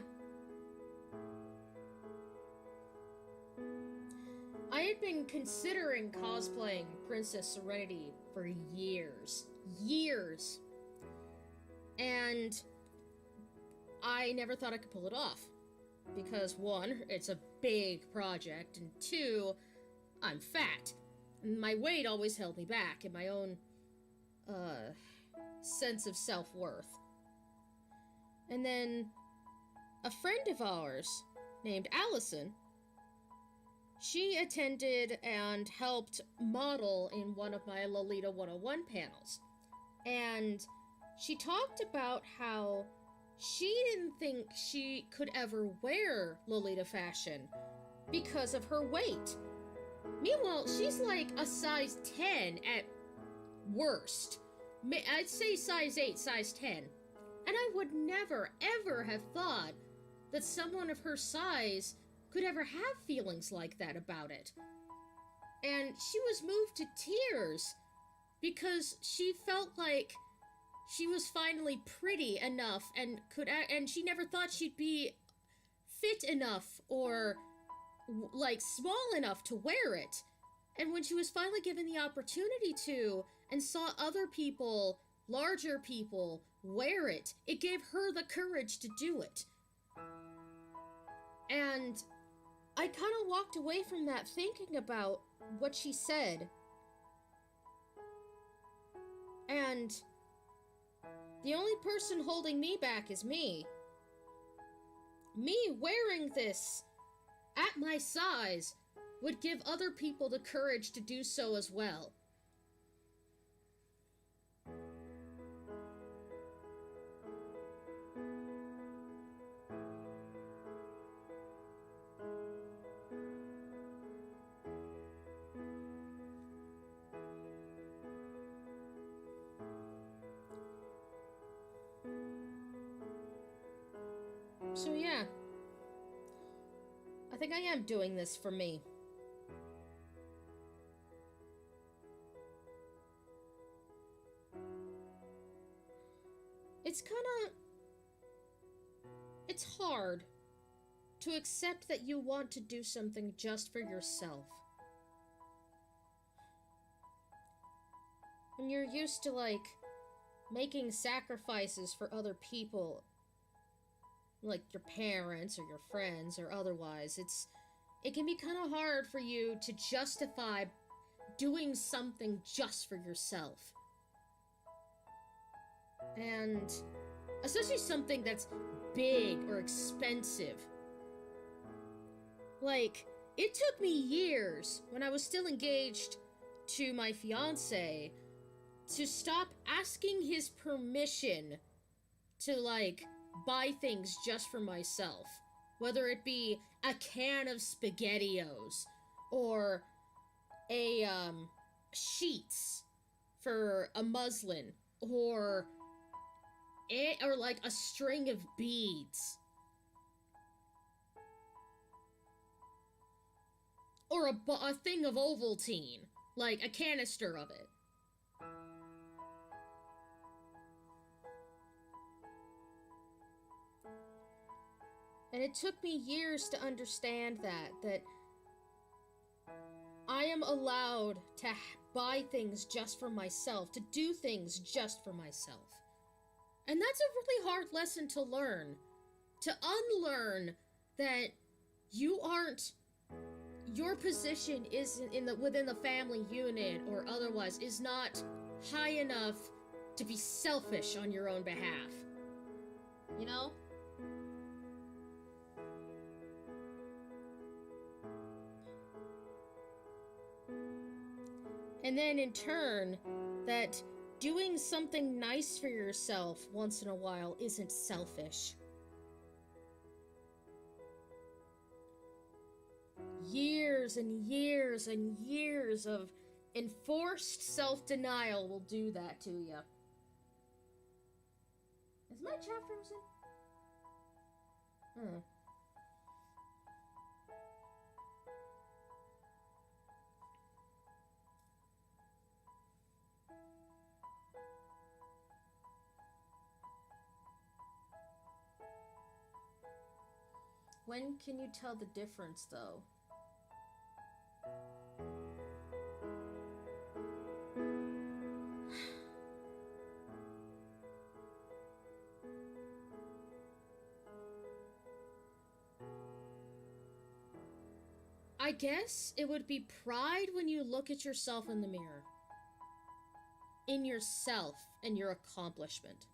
[SPEAKER 1] I had been considering cosplaying Princess Serenity for years. Years. And I never thought I could pull it off. Because, one, it's a big project, and two, I'm fat. And my weight always held me back in my own, sense of self-worth. And then a friend of ours, named Allison, she attended and helped model in one of my Lolita 101 panels. And she talked about how she didn't think she could ever wear Lolita fashion because of her weight. Meanwhile, she's like a size 10 at worst. I'd say size 8, size 10. And I would never, ever have thought that someone of her size could ever have feelings like that about it. And she was moved to tears because she felt like she was finally pretty enough and she never thought she'd be fit enough or like small enough to wear it. And when she was finally given the opportunity to and saw other people, larger people, wear it, it gave her the courage to do it. And I kind of walked away from that thinking about what she said. And the only person holding me back is me. Me wearing this at my size would give other people the courage to do so as well. So yeah, I think I am doing this for me. to accept that you want to do something just for yourself. When you're used to, like, making sacrifices for other people, like your parents or your friends or otherwise, it can be kind of hard for you to justify doing something just for yourself. And especially something that's big or expensive. Like, it took me years, when I was still engaged to my fiancé, to stop asking his permission to, like, buy things just for myself. Whether it be a can of SpaghettiOs, or a, sheets for a muslin, or like a string of beads. Or a thing of Ovaltine, like a canister of it. And it took me years to understand that I am allowed to buy things just for myself, to do things just for myself. And that's a really hard lesson to learn. To unlearn that your position within the family unit or otherwise is not high enough to be selfish on your own behalf. You know? And then in turn, that doing something nice for yourself once in a while isn't selfish. Years and years and years of enforced self-denial will do that to you. Is my chat frozen? When can you tell the difference, though? I guess it would be pride when you look at yourself in the mirror. In yourself and your accomplishment.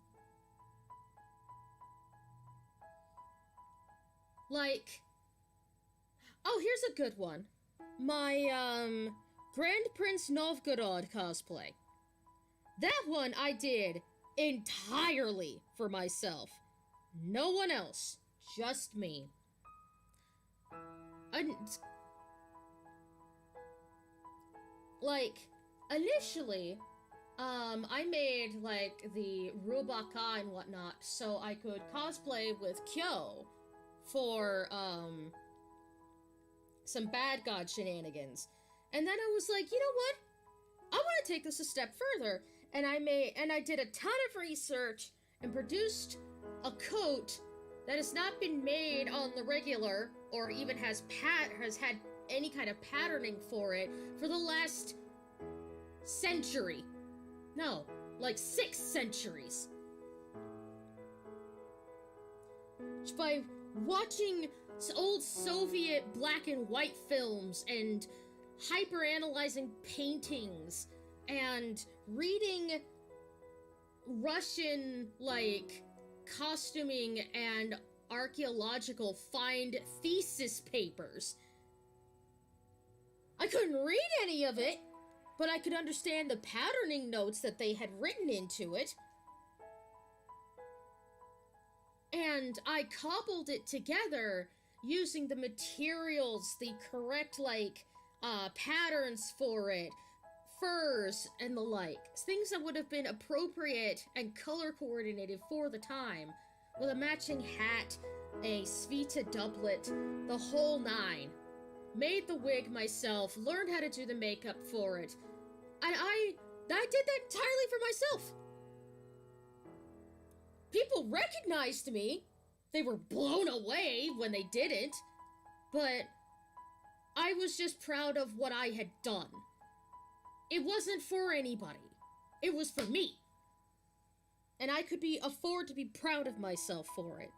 [SPEAKER 1] Like, oh, here's a good one. My, Grand Prince Novgorod cosplay. That one I did entirely for myself. No one else. Just me. Like, initially, I made, like, the Rubaka and whatnot so I could cosplay with Kyo for, some bad god shenanigans. And then I was like, you know what? I want to take this a step further. And I did a ton of research and produced a coat that has not been made on the regular, or even has had any kind of patterning for it for the last century. No, like 6 centuries. By watching old Soviet black and white films and hyper-analyzing paintings and reading Russian, like, costuming and archaeological find thesis papers. I couldn't read any of it, but I could understand the patterning notes that they had written into it. And I cobbled it together using the materials, the correct, like, patterns for it, furs and the like. Things that would have been appropriate and color coordinated for the time. With a matching hat, a Svita doublet, the whole 9. Made the wig myself, learned how to do the makeup for it. And I did that entirely for myself. People recognized me. They were blown away when they didn't. but I was just proud of what I had done. It wasn't for anybody. It was for me. And I could afford to be proud of myself for it.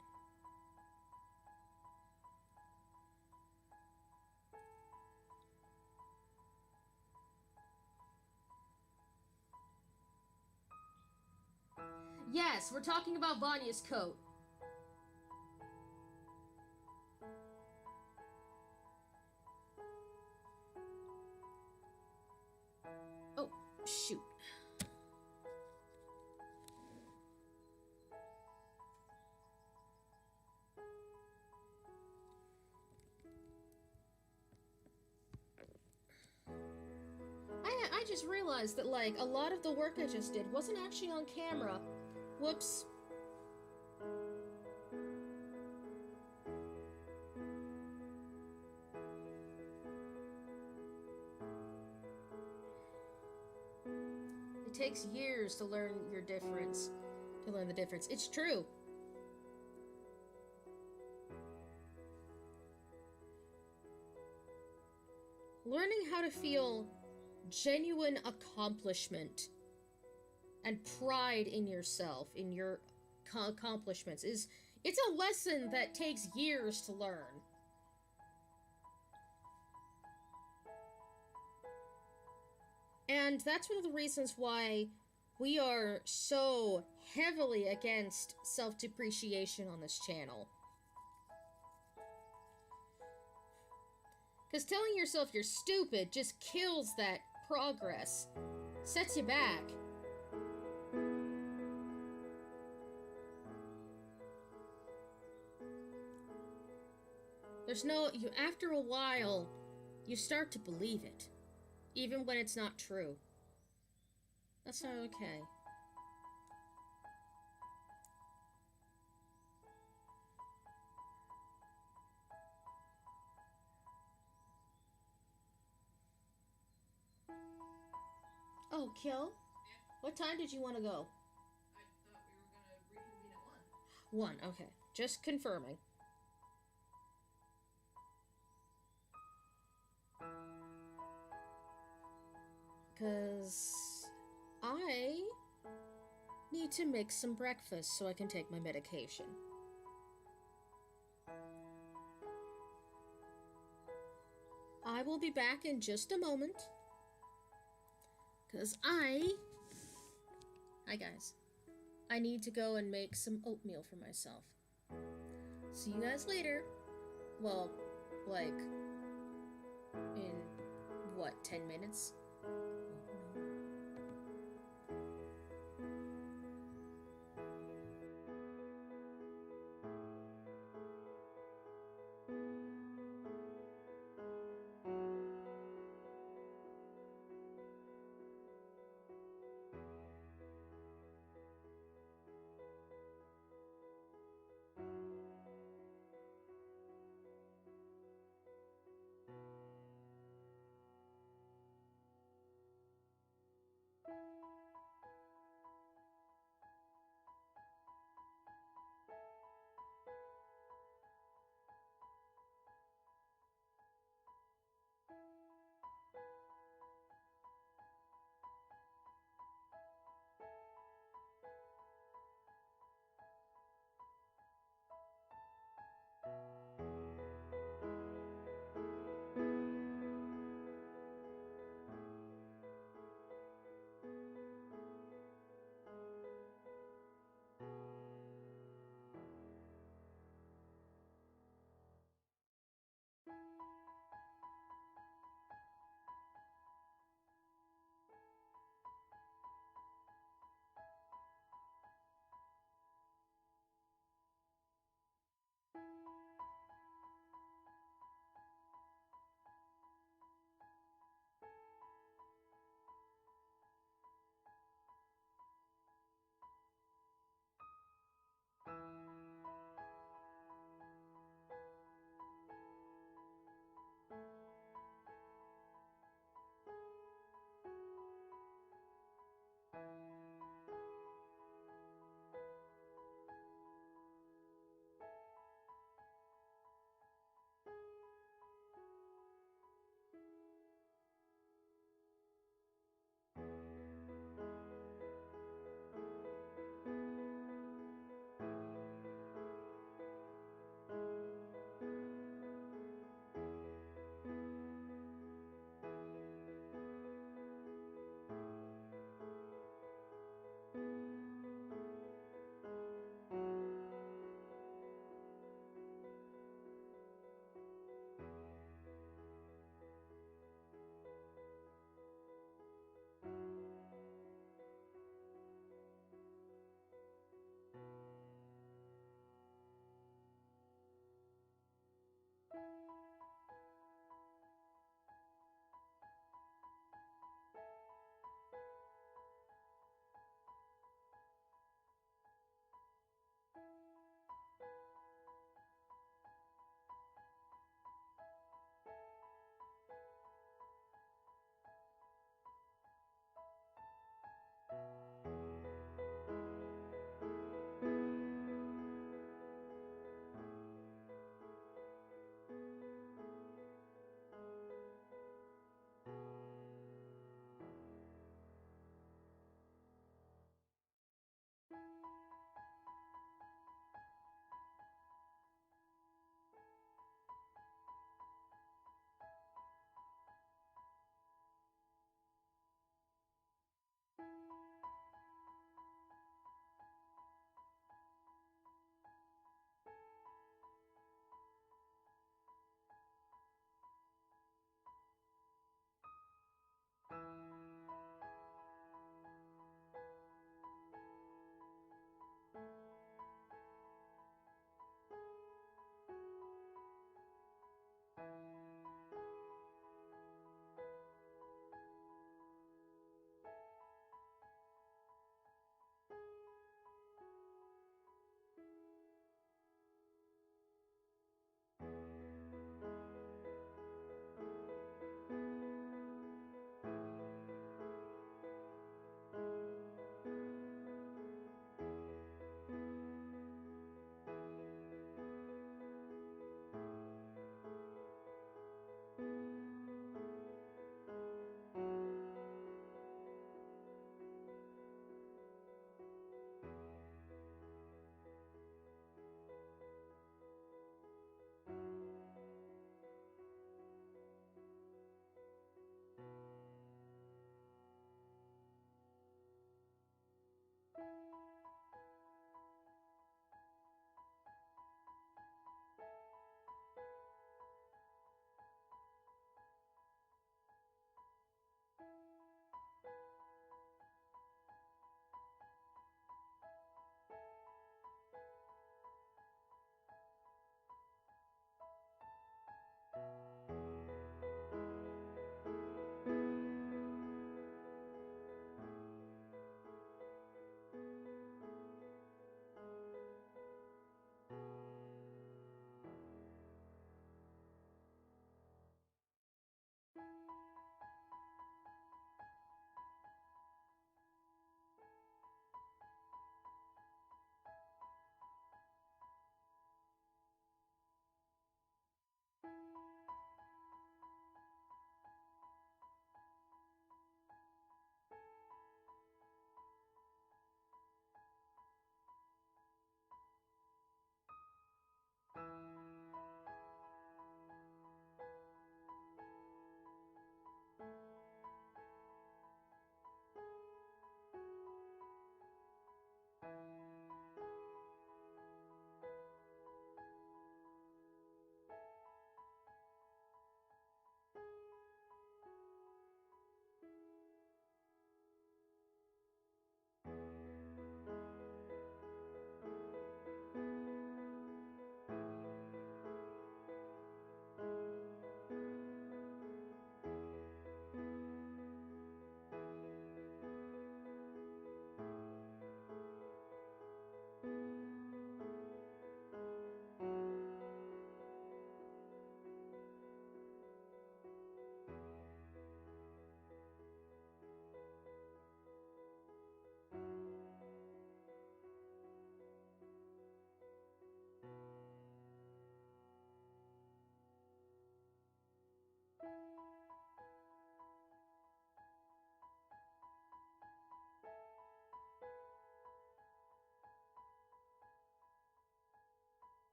[SPEAKER 1] Yes, we're talking about Vanya's coat. Oh, shoot. I just realized that, like, a lot of the work I just did wasn't actually on camera. Whoops. It takes years to learn your difference. To learn the difference. It's true. Learning how to feel genuine accomplishment and pride in yourself, in your accomplishments, it's a lesson that takes years to learn. And that's one of the reasons why we are so heavily against self-depreciation on this channel. Because telling yourself you're stupid just kills that progress. Sets you back. After a while, you start to believe it. Even when it's not true. That's not okay. Oh, Kill?
[SPEAKER 2] Yeah.
[SPEAKER 1] What time did you want to go?
[SPEAKER 2] I thought we were gonna reconvene at 1.
[SPEAKER 1] 1, okay. Just confirming. Because I need to make some breakfast so I can take my medication. I will be back in just a moment. Because Hi guys. I need to go and make some oatmeal for myself. See you guys later. Well, like, in, what, 10 minutes?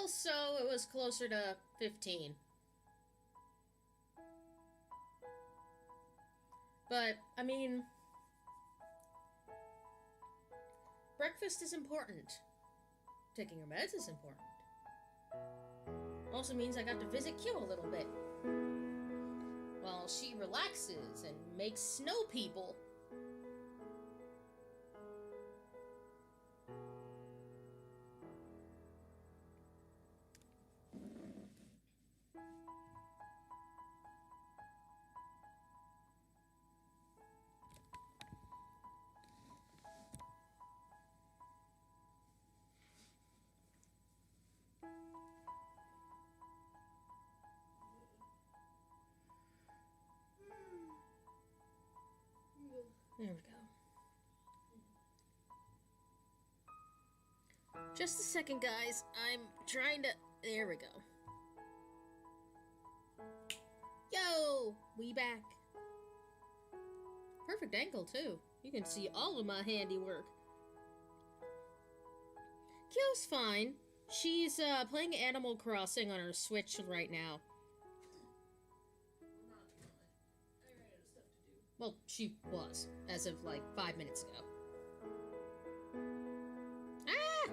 [SPEAKER 1] feel so it was closer to 15. But, I mean, breakfast is important. Taking your meds is important. Also means I got to visit Q a little bit. While she relaxes and makes snow people. There we go. Just a second, guys. I'm trying to... There we go. Yo! We back. Perfect angle, too. You can see all of my handiwork. Kyo's fine. She's playing Animal Crossing on her Switch right now.
[SPEAKER 2] Not really. I ran out of stuff to do.
[SPEAKER 1] Well, she was, as of like 5 minutes ago. Ah!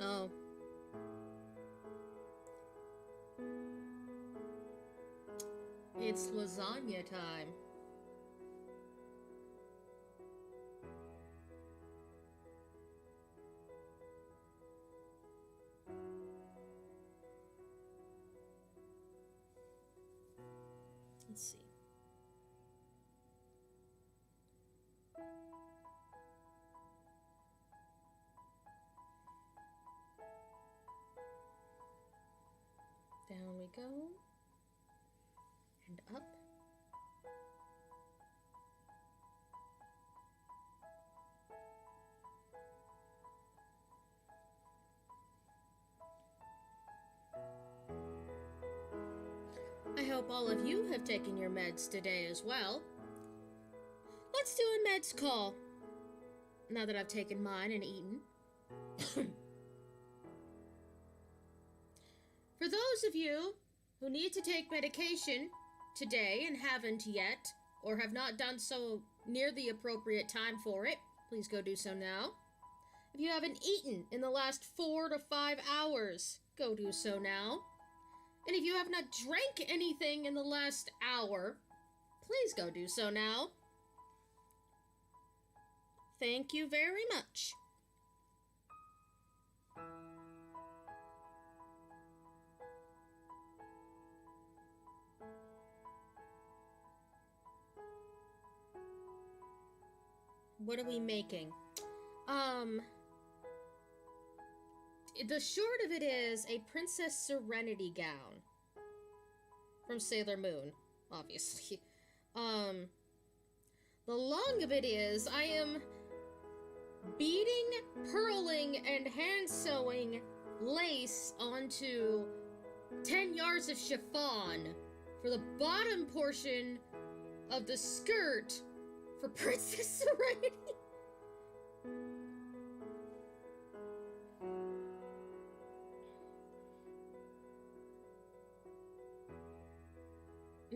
[SPEAKER 1] Oh. It's lasagna time. Let's see. Down we go. And up. I hope all of you have taken your meds today as well. Let's do a meds call. Now that I've taken mine and eaten. For those of you who need to take medication today and haven't yet, or have not done so near the appropriate time for it, please go do so now. If you haven't eaten in the last 4 to 5 hours, go do so now. And if you have not drank anything in the last hour, please go do so now. Thank you very much. What are we making? The short of it is a Princess Serenity gown from Sailor Moon, obviously. The long of it is I am beading, purling, and hand sewing lace onto 10 yards of chiffon for the bottom portion of the skirt for Princess Serenity.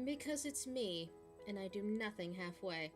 [SPEAKER 1] Because it's me, and I do nothing halfway.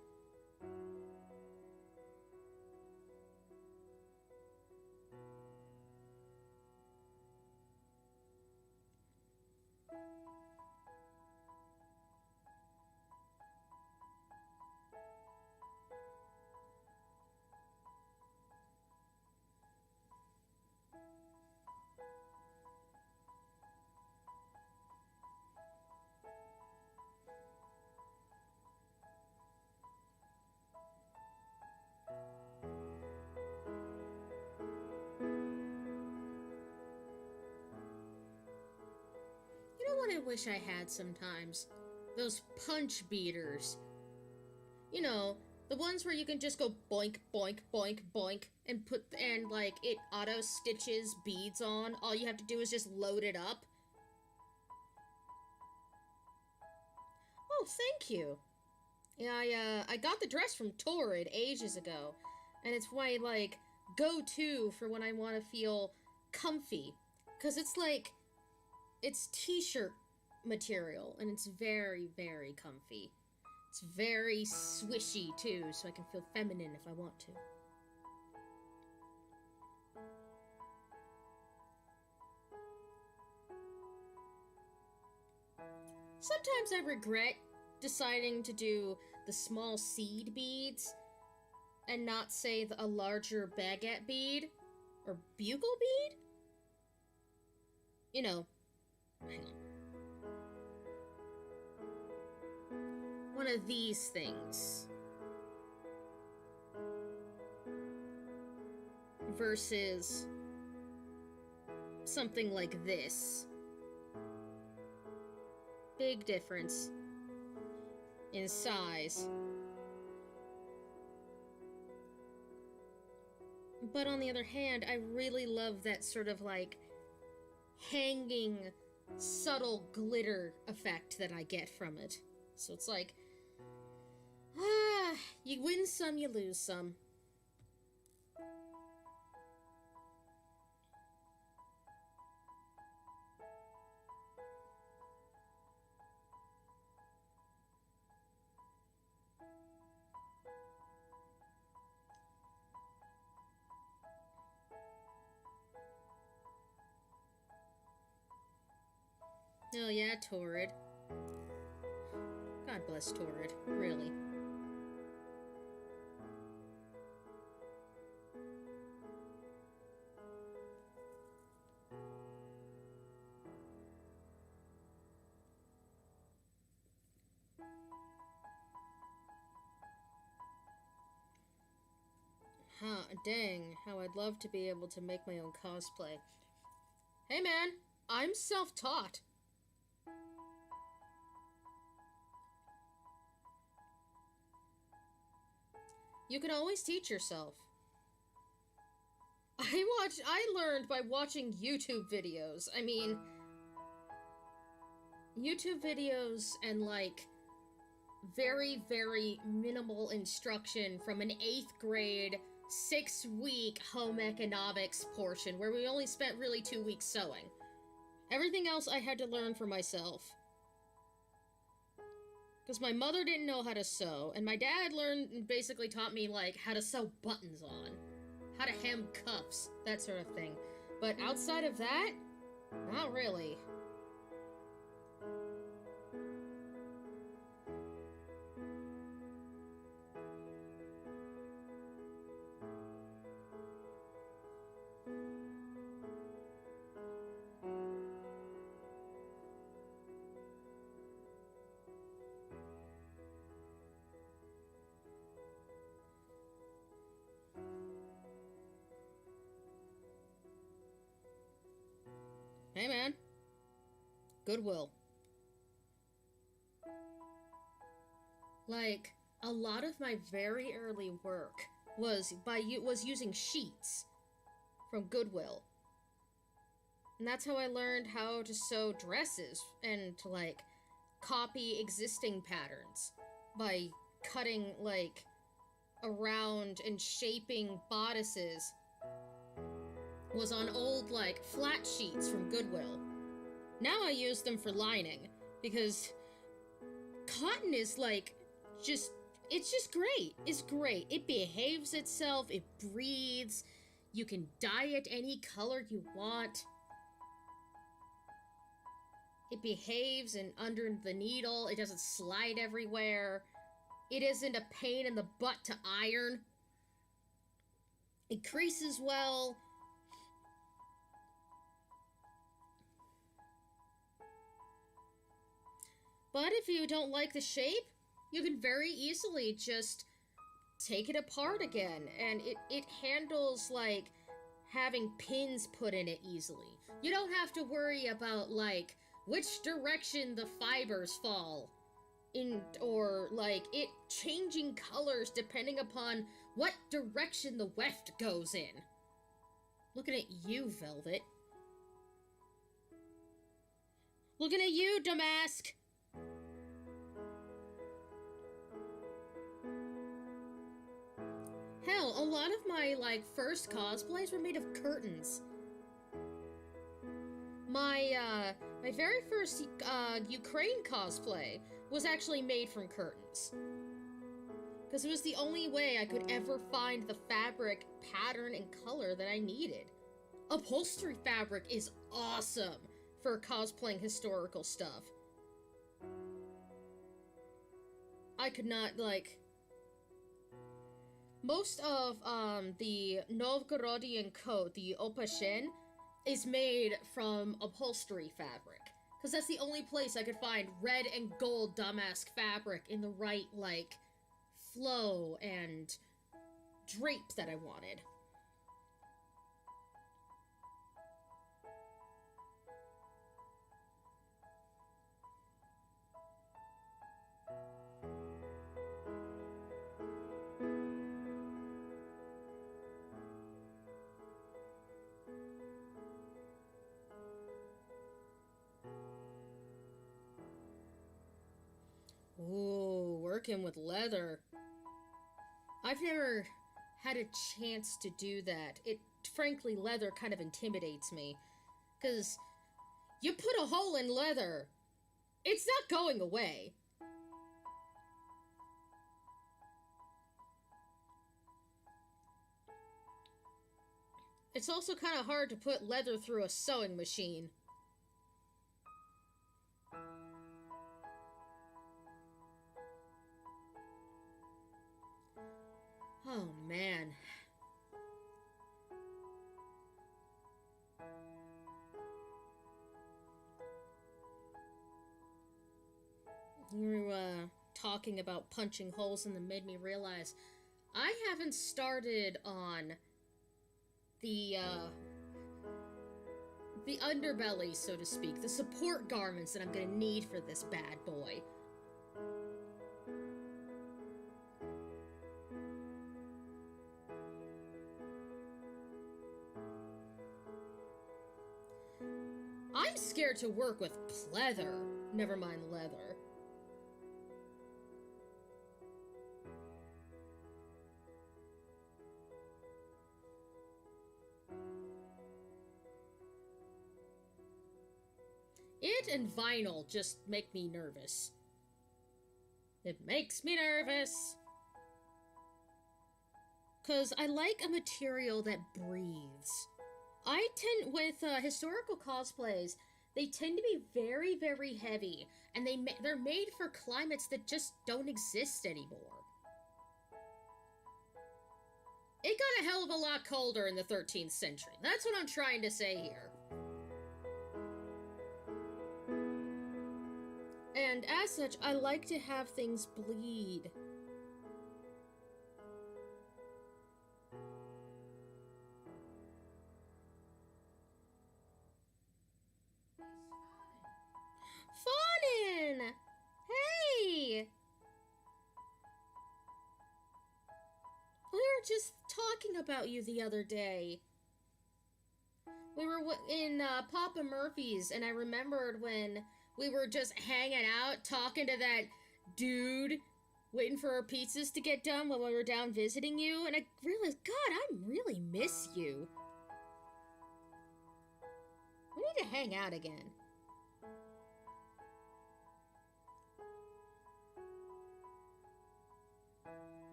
[SPEAKER 1] You know what I wish I had sometimes? Those punch beaters. You know, the ones where you can just go boink, boink, boink, boink, and like, it auto-stitches beads on. All you have to do is just load it up. Oh, thank you. Yeah, I got the dress from Torrid ages ago, and it's my, like, go-to for when I want to feel comfy. Because it's, like, it's t-shirt material, and it's very, very comfy. It's very swishy, too, so I can feel feminine if I want to. Sometimes I regret deciding to do the small seed beads and not say a larger baguette bead or bugle bead. You know, hang on. One of these things. Versus something like this. Big difference in size. But on the other hand, I really love that sort of like hanging, subtle glitter effect that I get from it. So it's like, you win some, you lose some. Oh yeah, Torrid. God bless Torrid, really. Dang, how I'd love to be able to make my own cosplay. Hey man, I'm self-taught. You can always teach yourself. I learned by watching YouTube videos. I mean, YouTube videos and like very, very minimal instruction from an 8th grade, 6-week home economics portion where we only spent really 2 weeks sewing. Everything else I had to learn for myself. Because my mother didn't know how to sew, and my dad basically taught me, like, how to sew buttons on, how to hem cuffs, that sort of thing. But outside of that, not really. Hey man, Goodwill. Like, a lot of my very early work was using sheets from Goodwill. And that's how I learned how to sew dresses and to, like, copy existing patterns by cutting, like, around and shaping bodices was on old, like, flat sheets from Goodwill. Now I use them for lining, because cotton is, like, it's just great. It's great. It behaves itself, it breathes, you can dye it any color you want. It behaves under the needle, it doesn't slide everywhere. It isn't a pain in the butt to iron. It creases well. But if you don't like the shape, you can very easily just take it apart again. And it handles, like, having pins put in it easily. You don't have to worry about, like, which direction the fibers fall in, or, like, it changing colors depending upon what direction the weft goes in. Looking at you, Velvet. Looking at you, Damask. lot of my, like, first cosplays were made of curtains. My very first, Ukraine cosplay was actually made from curtains. Because it was the only way I could ever find the fabric, pattern, and color that I needed. Upholstery fabric is awesome for cosplaying historical stuff. I could not, like... Most of, the Novgorodian coat, the opashen, is made from upholstery fabric. Because that's the only place I could find red and gold damask fabric in the right, like, flow and drape that I wanted. Ooh, working with leather. I've never had a chance to do that. Frankly, leather kind of intimidates me. Because you put a hole in leather, it's not going away. It's also kind of hard to put leather through a sewing machine. Oh, man. You were, talking about punching holes in them made me realize I haven't started on the underbelly, so to speak, the support garments that I'm gonna need for this bad boy. I'm scared to work with pleather, never mind leather. It and vinyl just make me nervous. It makes me nervous. Because I like a material that breathes. I tend, with historical cosplays, they tend to be very, very heavy. And they're made for climates that just don't exist anymore. It got a hell of a lot colder in the 13th century. That's what I'm trying to say here. And as such, I like to have things bleed. Fawnin! Hey! We were just talking about you the other day. We were in Papa Murphy's, and I remembered when we were just hanging out, talking to that dude, waiting for our pizzas to get done when we were down visiting you, and I realized, God, I really miss you. We need to hang out again.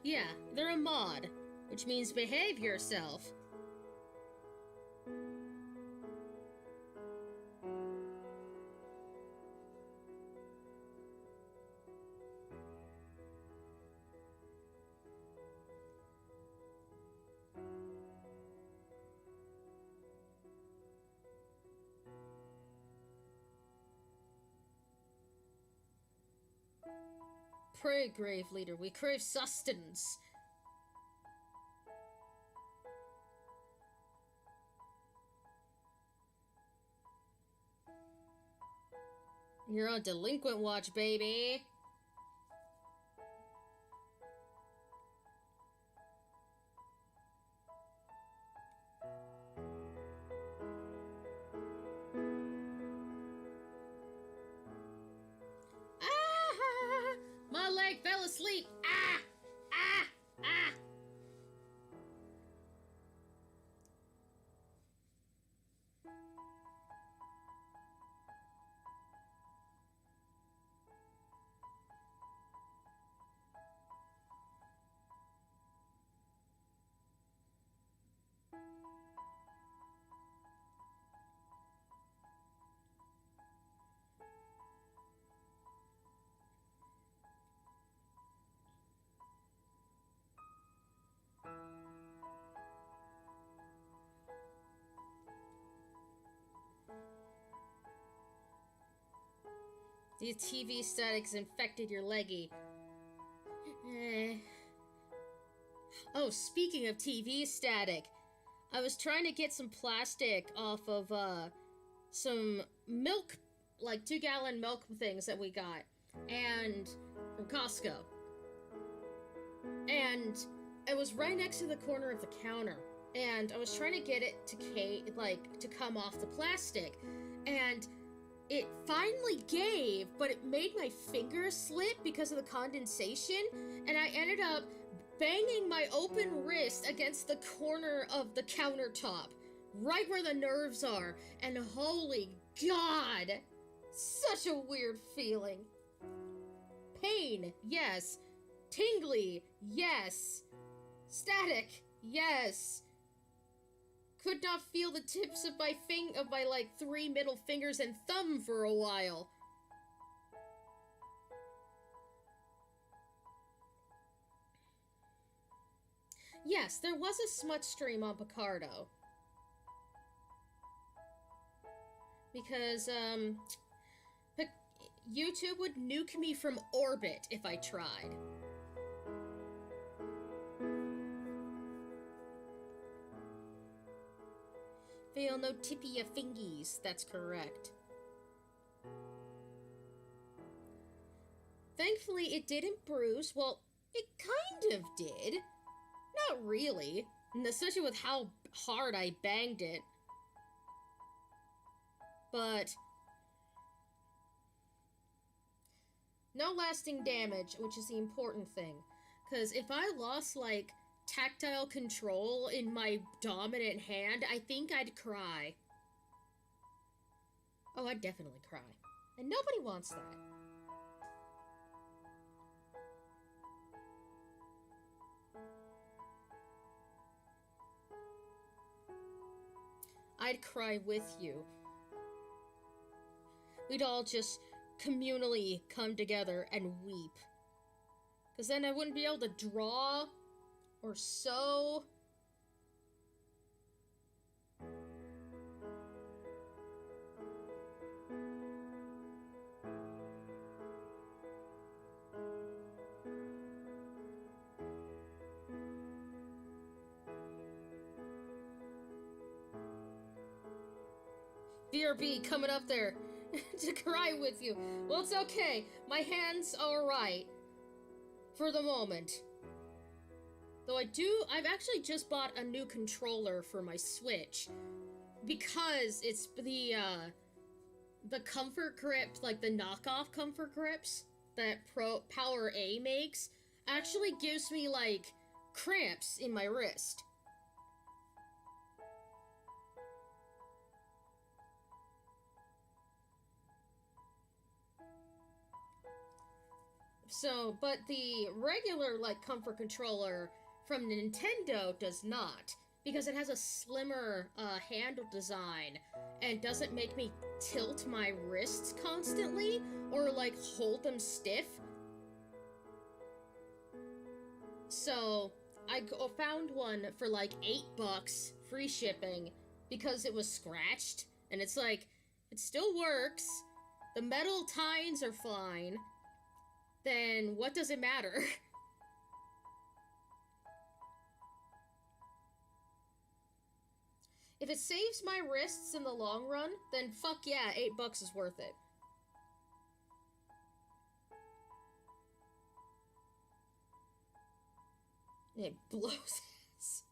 [SPEAKER 1] Yeah, they're a mod, which means behave yourself. Pray, grave leader, we crave sustenance. You're on delinquent watch, baby. Ah! My leg fell asleep. Ah! Ah! Ah! The TV static's infected your leggy. Oh, speaking of TV static, I was trying to get some plastic off of, some milk, like 2-gallon milk things that we got, and from Costco. And it was right next to the corner of the counter, and I was trying to get it to come off the plastic, and it finally gave, but it made my finger slip because of the condensation, and I ended up banging my open wrist against the corner of the countertop, right where the nerves are, and holy God, such a weird feeling. Pain, yes. Tingly, yes. Static, yes. Could not feel the tips of my like 3 middle fingers and thumb for a while. Yes, there was a smut stream on Picardo. Because, YouTube would nuke me from orbit if I tried. Feel no tippy of fingies, that's correct. Thankfully, it didn't bruise. Well, it kind of did. Not really, and especially with how hard I banged it. But no lasting damage, which is the important thing. Because if I lost, like, tactile control in my dominant hand, I think I'd cry. Oh, I'd definitely cry. And nobody wants that. I'd cry with you. We'd all just communally come together and weep. Because then I wouldn't be able to draw or sew. BRB coming up there to cry with you. Well, it's okay. My hand's alright. For the moment. Though I've actually just bought a new controller for my Switch. Because it's the comfort grip, like the knockoff comfort grips that Power A makes, actually gives me, like, cramps in my wrist. So, but the regular, like, comfort controller from Nintendo does not, because it has a slimmer handle design and doesn't make me tilt my wrists constantly or, like, hold them stiff. So, I found one for, like, $8, free shipping, because it was scratched, and it's like, it still works, the metal tines are fine, then what does it matter? If it saves my wrists in the long run, then fuck yeah, $8 is worth it. It blows ass.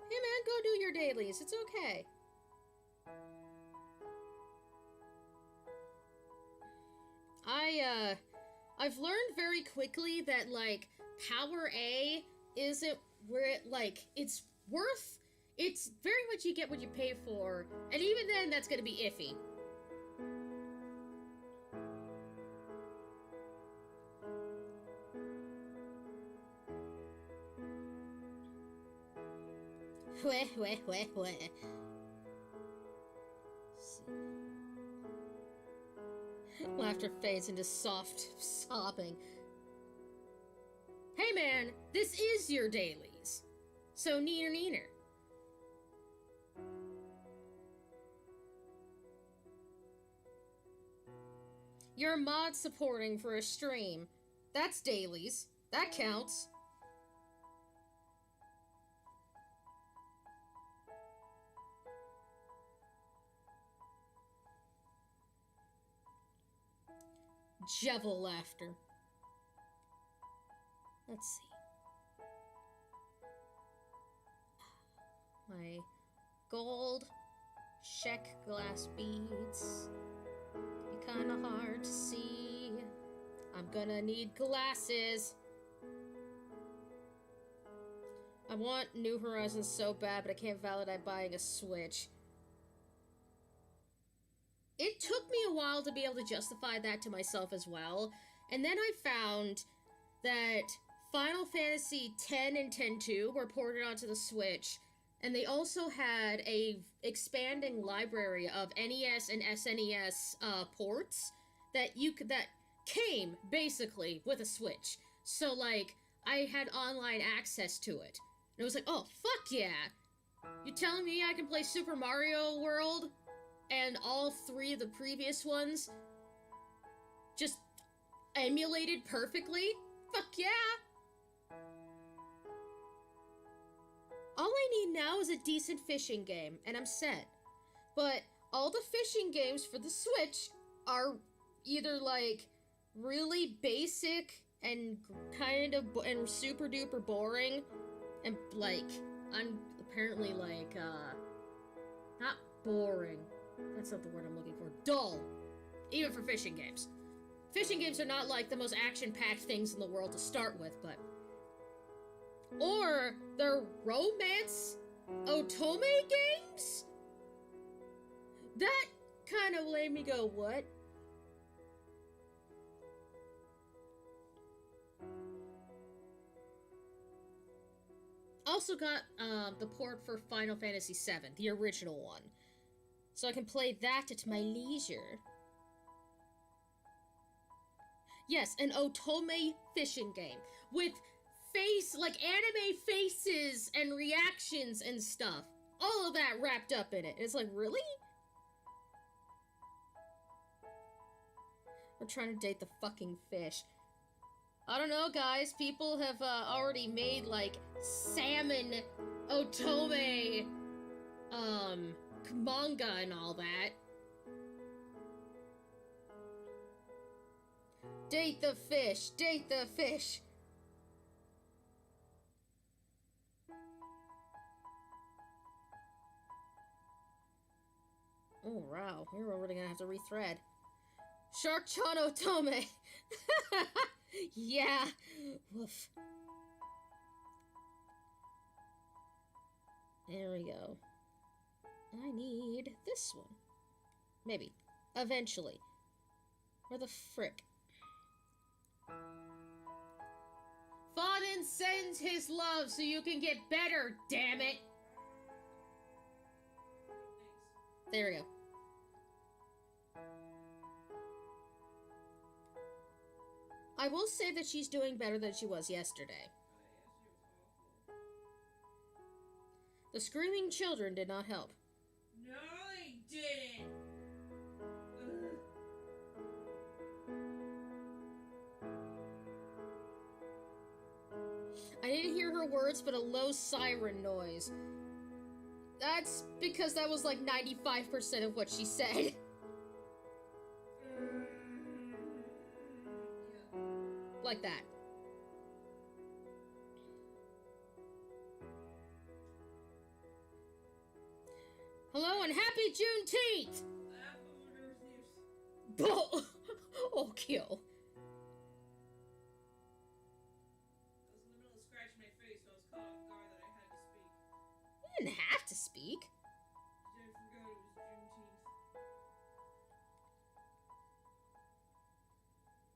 [SPEAKER 1] Hey man, go do your dailies. It's okay. I've learned very quickly that, like, power A isn't where it, like, it's worth. It's very much you get what you pay for, and even then, that's gonna be iffy. Weh. Laughter fades into soft sobbing. Hey man, this is your dailies. So neener. You're mod supporting for a stream. That's dailies. That counts. Jevil laughter. Let's see. My gold check glass beads. Be kinda hard to see. I'm gonna need glasses. I want New Horizons so bad, but I can't validate buying a Switch. It took me a while to be able to justify that to myself as well, and then I found that Final Fantasy X and X-2 were ported onto the Switch, and they also had a expanding library of NES and SNES ports that came basically with a Switch. So like I had online access to it. And it was like, oh fuck yeah! You telling me I can play Super Mario World and all three of the previous ones just emulated perfectly? Fuck yeah! All I need now is a decent fishing game, and I'm set. But all the fishing games for the Switch are either, like, really basic and kind of and super duper boring, and, like, apparently, like, not boring. That's not the word I'm looking for. Dull. Even for fishing games. Fishing games are not, like, the most action-packed things in the world to start with, but... Or they're romance otome games? That kind of made me go, what? Also got the port for Final Fantasy VII, the original one. So I can play that at my leisure. Yes, an otome fishing game with anime faces and reactions and stuff. All of that wrapped up in it. And it's like, really? We're trying to date the fucking fish. I don't know, guys. People have already made, like, salmon otome, manga and all that. Date the fish. Date the fish. Oh, wow. We're already gonna have to rethread. Shark-chan otome. Yeah. Woof. There we go. I need this one. Maybe. Eventually. Where the frick? Faden sends his love so you can get better, damn it! There we go. I will say that she's doing better than she was yesterday. The screaming children did not help.
[SPEAKER 2] No, they didn't.
[SPEAKER 1] I didn't hear her words, but a low siren noise. That's because that was like 95% of what she said.
[SPEAKER 2] Yeah.
[SPEAKER 1] Like that. Hello and happy Juneteenth! Oh, kill.
[SPEAKER 2] I was in the middle of scratching my face, so I was caught off guard that I had to speak.
[SPEAKER 1] You didn't have to speak.
[SPEAKER 2] I forgot it was Juneteenth.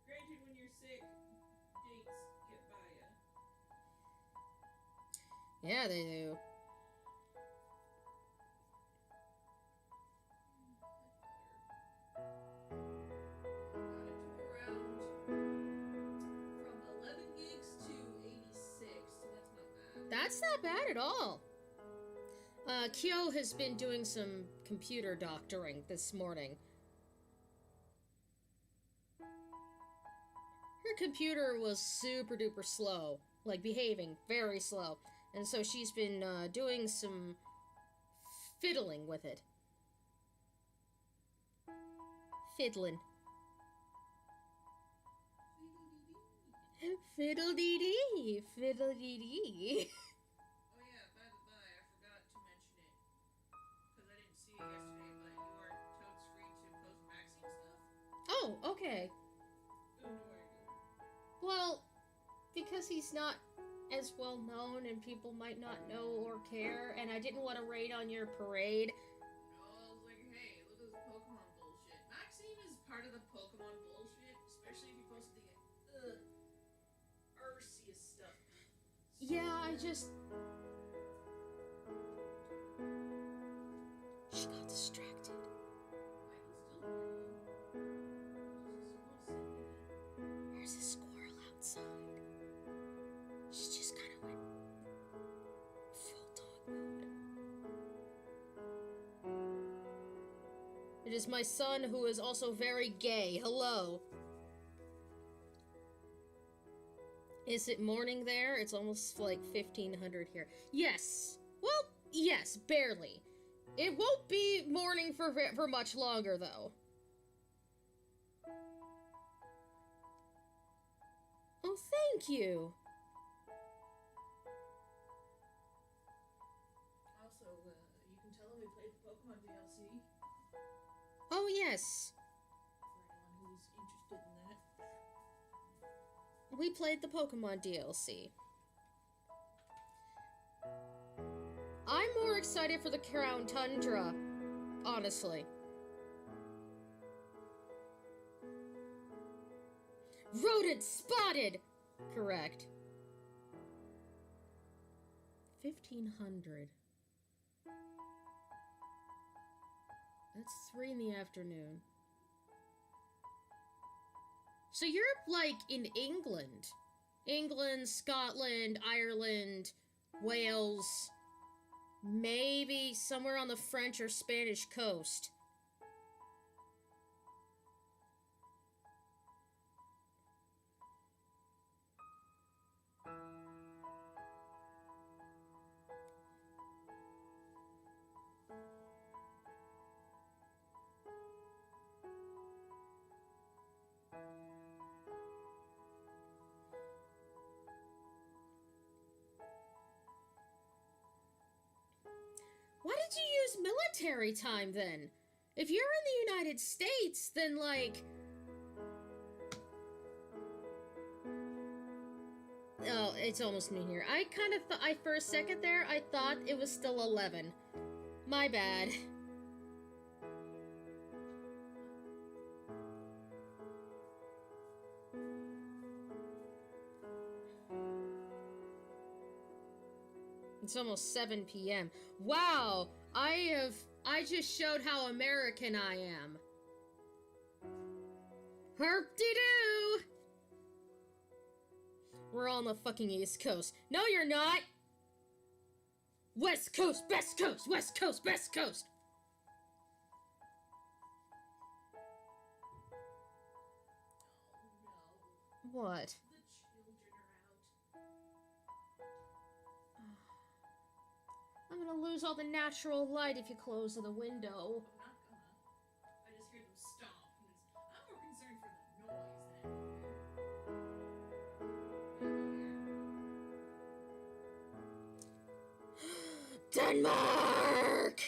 [SPEAKER 2] Granted, when you're sick, dates get by ya.
[SPEAKER 1] Yeah, they do. That's not bad at all. Kyo has been doing some computer doctoring this morning. Her computer was super duper slow, like behaving very slow, and so she's been doing some fiddling with it. Fiddling. Fiddle-dee-dee, fiddle-dee-dee.
[SPEAKER 2] Oh yeah, by the by, I forgot to mention it. Because I didn't see it yesterday, but you are totes free to post Maxine stuff.
[SPEAKER 1] Oh, okay.
[SPEAKER 2] Don't know where you go.
[SPEAKER 1] Well, because he's not as well known and people might not know or care, and I didn't want to raid on your parade.
[SPEAKER 2] No, I was like, hey, look at this Pokemon bullshit. Maxine is part of the Pokemon bullshit, especially if you post the arsiest stuff.
[SPEAKER 1] Yeah, I just... She got distracted.
[SPEAKER 2] I can still hear you.
[SPEAKER 1] There's a squirrel outside. She just kind of went full dog mode. It is my son who is also very gay. Hello. Is it morning there? It's almost like 1500 here. Yes. Well, yes, barely. It won't be morning for much longer, though. Oh, thank you.
[SPEAKER 2] Also, you can tell them we played the Pokemon DLC.
[SPEAKER 1] Oh, yes.
[SPEAKER 2] For anyone who's interested in that.
[SPEAKER 1] We played the Pokemon DLC. I'm more excited for the Crown Tundra, honestly. Rodent spotted! Correct. 1500. That's 3 in the afternoon. So you're, like, in England. England, Scotland, Ireland, Wales, maybe somewhere on the French or Spanish coast. Why did you use military time, then? If you're in the United States, then, like... Oh, it's almost noon here. I kind of thought... for a second there, I thought it was still 11. My bad. It's almost 7 p.m. Wow! I just showed how American I am. Herp-de-doo! We're all on the fucking East Coast. No, you're not! West Coast, West Coast, West Coast, West Coast!
[SPEAKER 2] Oh no.
[SPEAKER 1] What?
[SPEAKER 2] The children are out.
[SPEAKER 1] I'm I'm gonna lose all the natural light if you close the window.
[SPEAKER 2] I'm not gonna. I just hear them stomp. And I'm more concerned for the noise than anything.
[SPEAKER 1] Denmark!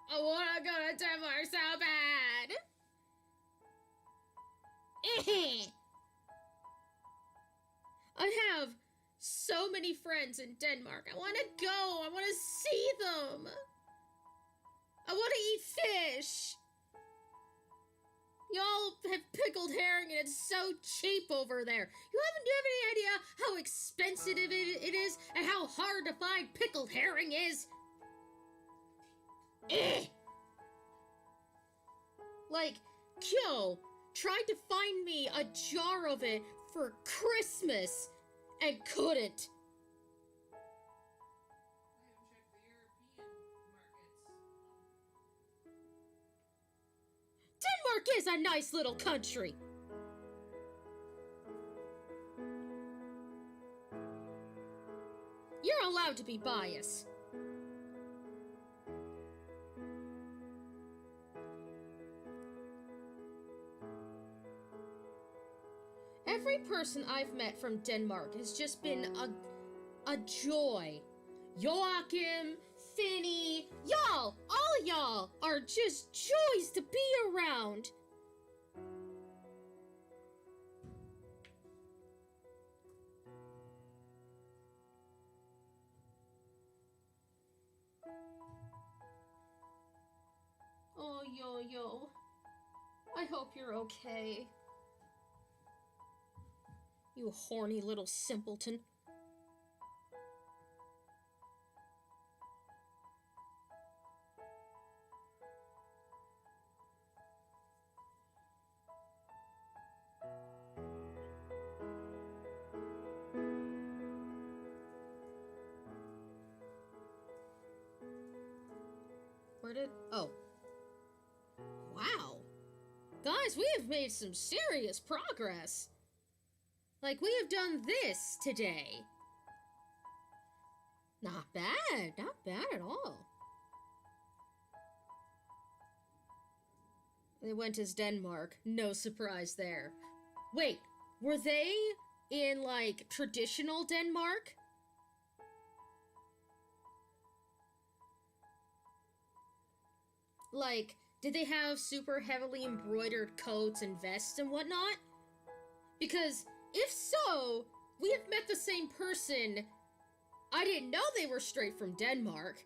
[SPEAKER 1] I wanna go to Denmark so bad! I have so many friends in Denmark. I wanna go! I wanna see them! I wanna eat fish! Y'all have pickled herring and it's so cheap over there. Do you have any idea how expensive it is and how hard to find pickled herring is? Like, Kyo tried to find me a jar of it for Christmas and couldn't.
[SPEAKER 2] I haven't checked the European markets.
[SPEAKER 1] Denmark is a nice little country. You're allowed to be biased. Every person I've met from Denmark has just been a joy. Joachim, Finny, y'all, all y'all are just joys to be around. Oh, Yo-Yo, I hope you're okay. You horny little simpleton. Where did... Oh. Wow. Guys, we have made some serious progress. Like, we have done this today. Not bad. Not bad at all. They went as Denmark. No surprise there. Wait, were they in, like, traditional Denmark? Like, did they have super heavily embroidered coats and vests and whatnot? Because if so, we have met the same person. I didn't know they were straight from Denmark.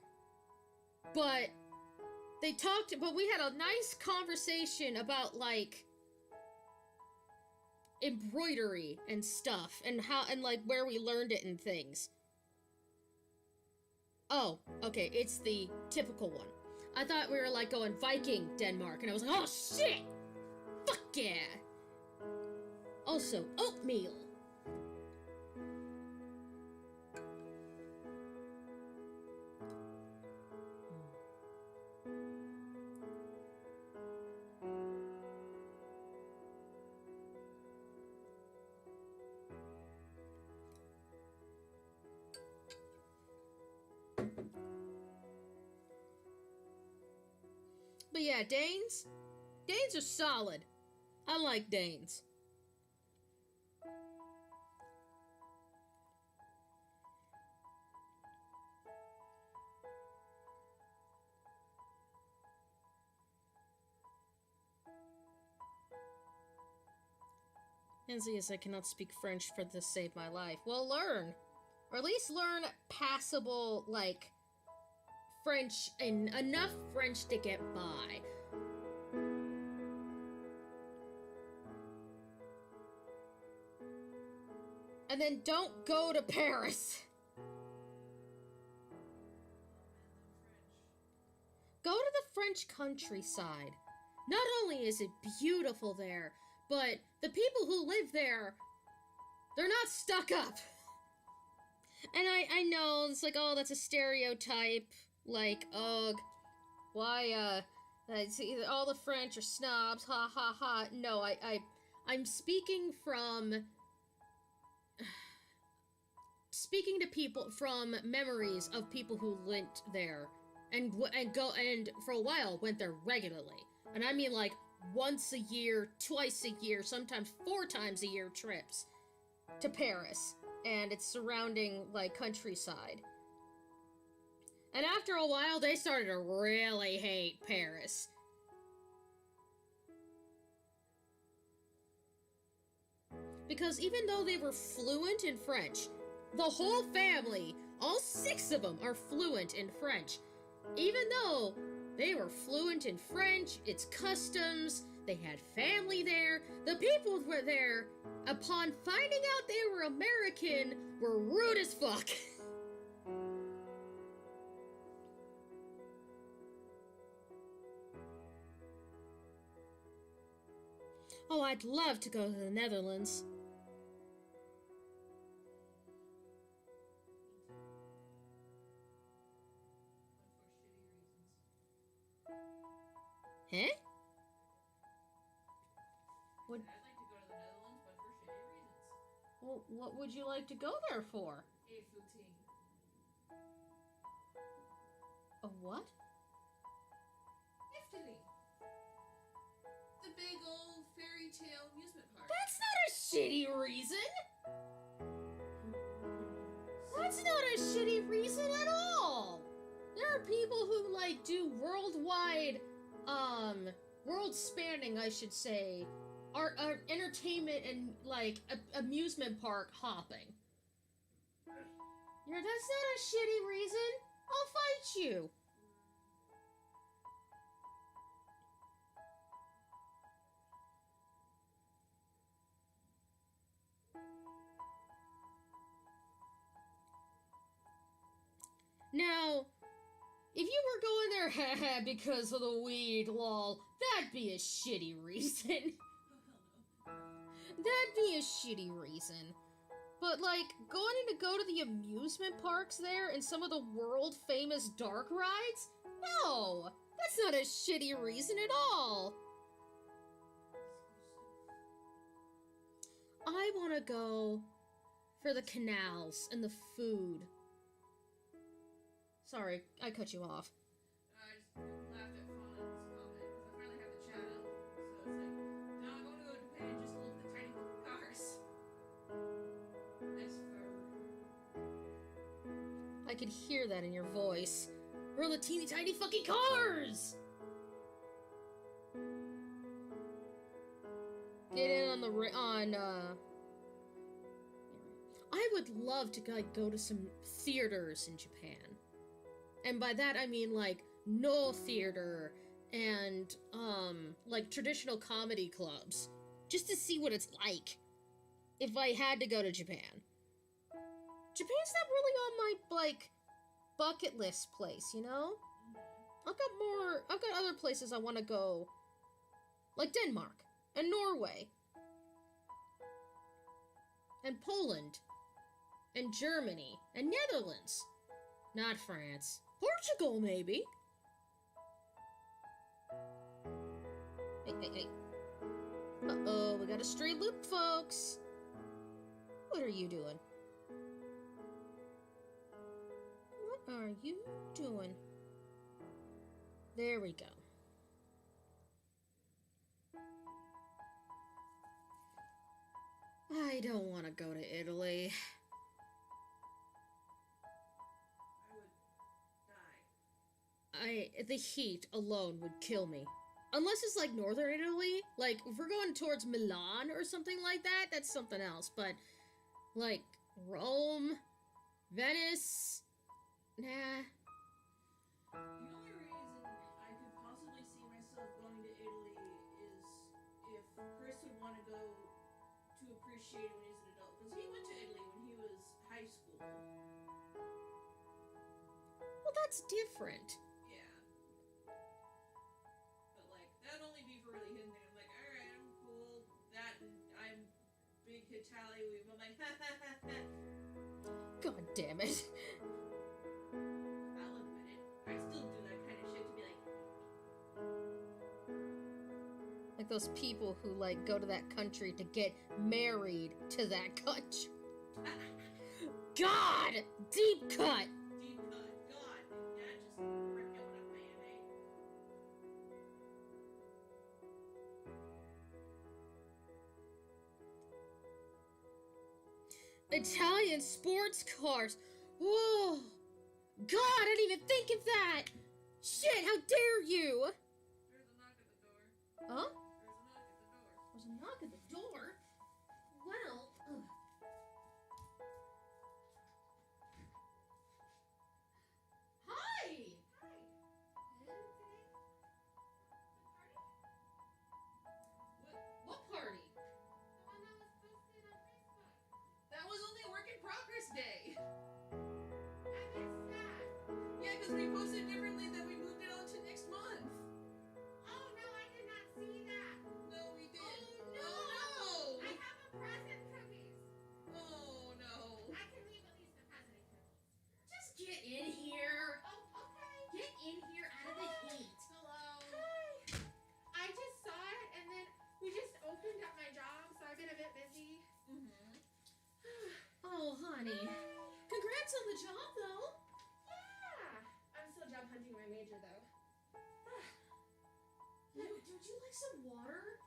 [SPEAKER 1] But they talked, but we had a nice conversation about, like, embroidery and stuff and how, and like where we learned it and things. Oh, okay, it's the typical one. I thought we were like going Viking Denmark and I was like, oh shit! Fuck yeah! Also, oatmeal. But yeah, Danes are solid. I like Danes. Nancy, yes, I cannot speak French for to save my life. Well, learn. Or at least learn passable, like, French, and enough French to get by. And then don't go to Paris. Go to the French countryside. Not only is it beautiful there, but the people who live there, they're not stuck up. And I know, it's like, oh, that's a stereotype. Like, ugh, why, See, all the French are snobs, ha ha ha. No, I'm speaking to people from memories of people who went there and for a while went there regularly. And I mean like once a year, twice a year, sometimes 4 times a year trips to Paris and its surrounding like countryside. And after a while they started to really hate Paris. Because even though they were fluent in French, the whole family, all 6 of them, are fluent in French. Even though they were fluent in French, its customs, they had family there, the people were there, upon finding out they were American, were rude as fuck. Oh, I'd love to go to the Netherlands. Huh? What?
[SPEAKER 2] I'd like to go to the Netherlands, but for shitty reasons.
[SPEAKER 1] Well, what would you like to go there for?
[SPEAKER 2] A footing.
[SPEAKER 1] A what?
[SPEAKER 2] Efteling. The big old fairy tale amusement park.
[SPEAKER 1] That's not a shitty reason! That's not a shitty reason at all! There are people who, like, do worldwide, world-spanning, I should say, entertainment and, like, amusement park hopping. That's not a shitty reason. I'll fight you. Now, if you were going there, haha, because of the weed, lol, that'd be a shitty reason.
[SPEAKER 2] Oh, hell no.
[SPEAKER 1] That'd be a shitty reason. But, like, go to the amusement parks there and some of the world-famous dark rides? No! That's not a shitty reason at all! I want to go for the canals and the food. Sorry, I cut you off.
[SPEAKER 2] I just laughed at Fawn's comment because I finally have the chat up. So it's like, no, I want to go to Japan just to look at the tiny little cars. That's fur.
[SPEAKER 1] I could hear that in your voice. We're the teeny tiny fucking cars! Get in on I would love to go to some theaters in Japan. And by that I mean like no theater and like traditional comedy clubs. Just to see what it's like if I had to go to Japan. Japan's not really on my like bucket list place, you know? I've got other places I want to go. Like Denmark and Norway and Poland and Germany and Netherlands. Not France. Portugal, maybe. Hey. Uh-oh, we got a stray loop, folks. What are you doing? What are you doing? There we go. I don't want to go to Italy. The heat alone would kill me. Unless it's like northern Italy, like if we're going towards Milan or something like that, that's something else. But like Rome, Venice, nah.
[SPEAKER 2] The only reason I could possibly see myself going to Italy is if Chris would want to go to appreciate it when he's an adult. Because he went to Italy when he was high school.
[SPEAKER 1] Well, that's different.
[SPEAKER 2] Yeah. But like, that'd only be for really hidden thing. I'm like, alright, I'm cool. That and I'm big Italian. I'm like, ha ha ha ha.
[SPEAKER 1] God damn it.
[SPEAKER 2] I'll admit it. I still do that kind of shit to be like,
[SPEAKER 1] like those people who, like, go to that country to get married to that country. God! Deep cut!
[SPEAKER 2] Deep cut. God, that just ripped you up, man, eh?
[SPEAKER 1] Italian sports cars. Whoa! God, I didn't even think of that! Shit, how dare you!
[SPEAKER 2] There's a knock at the door.
[SPEAKER 1] Huh?
[SPEAKER 2] There's a knock at the door.
[SPEAKER 1] There's a knock at the door? Well, ugh. Hi!
[SPEAKER 2] Hi.
[SPEAKER 1] What party?
[SPEAKER 2] The one that was posted on Facebook. That was only a work in progress day. I missed that. Yeah, because we posted differently, then we moved it on to next month. Oh no, I did not see that. No, we did. Oh no! I have a present cookies. Oh no. I can leave at least a present cookies.
[SPEAKER 1] Just get in here.
[SPEAKER 2] Oh, okay.
[SPEAKER 1] Get in here out of the heat.
[SPEAKER 2] Hello. Hi. I just saw it and then we just opened up my job, so I've been a bit busy. Mm-hmm.
[SPEAKER 1] Oh, honey. Congrats on the job, though.
[SPEAKER 2] Yeah. I'm still job hunting my major though.
[SPEAKER 1] Would you like some water?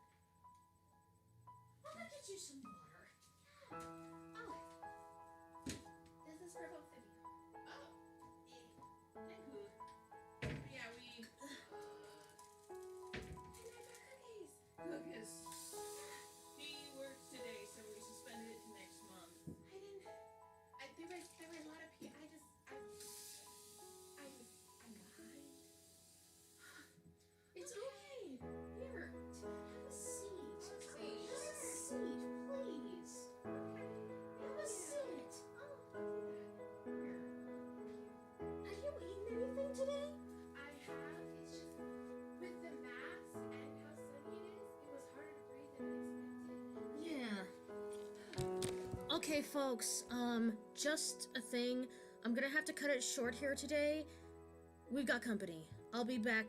[SPEAKER 1] I'm gonna get you some water.
[SPEAKER 2] Oh. This is for both of you. Oh. Thank you. Yeah, we and I got cookies. Because he worked today, so we suspended it to next month. There were a lot of people. I'm behind.
[SPEAKER 1] It's okay. Here, have a seat.
[SPEAKER 2] Seat.
[SPEAKER 1] Have a seat, please. Have a seat. Here. Have you eaten anything today?
[SPEAKER 2] I have. It's just with the mask and how sunny it is, it was harder to breathe than I expected.
[SPEAKER 1] Yeah. Okay, folks, just a thing. I'm gonna have to cut it short here today. We've got company. I'll be back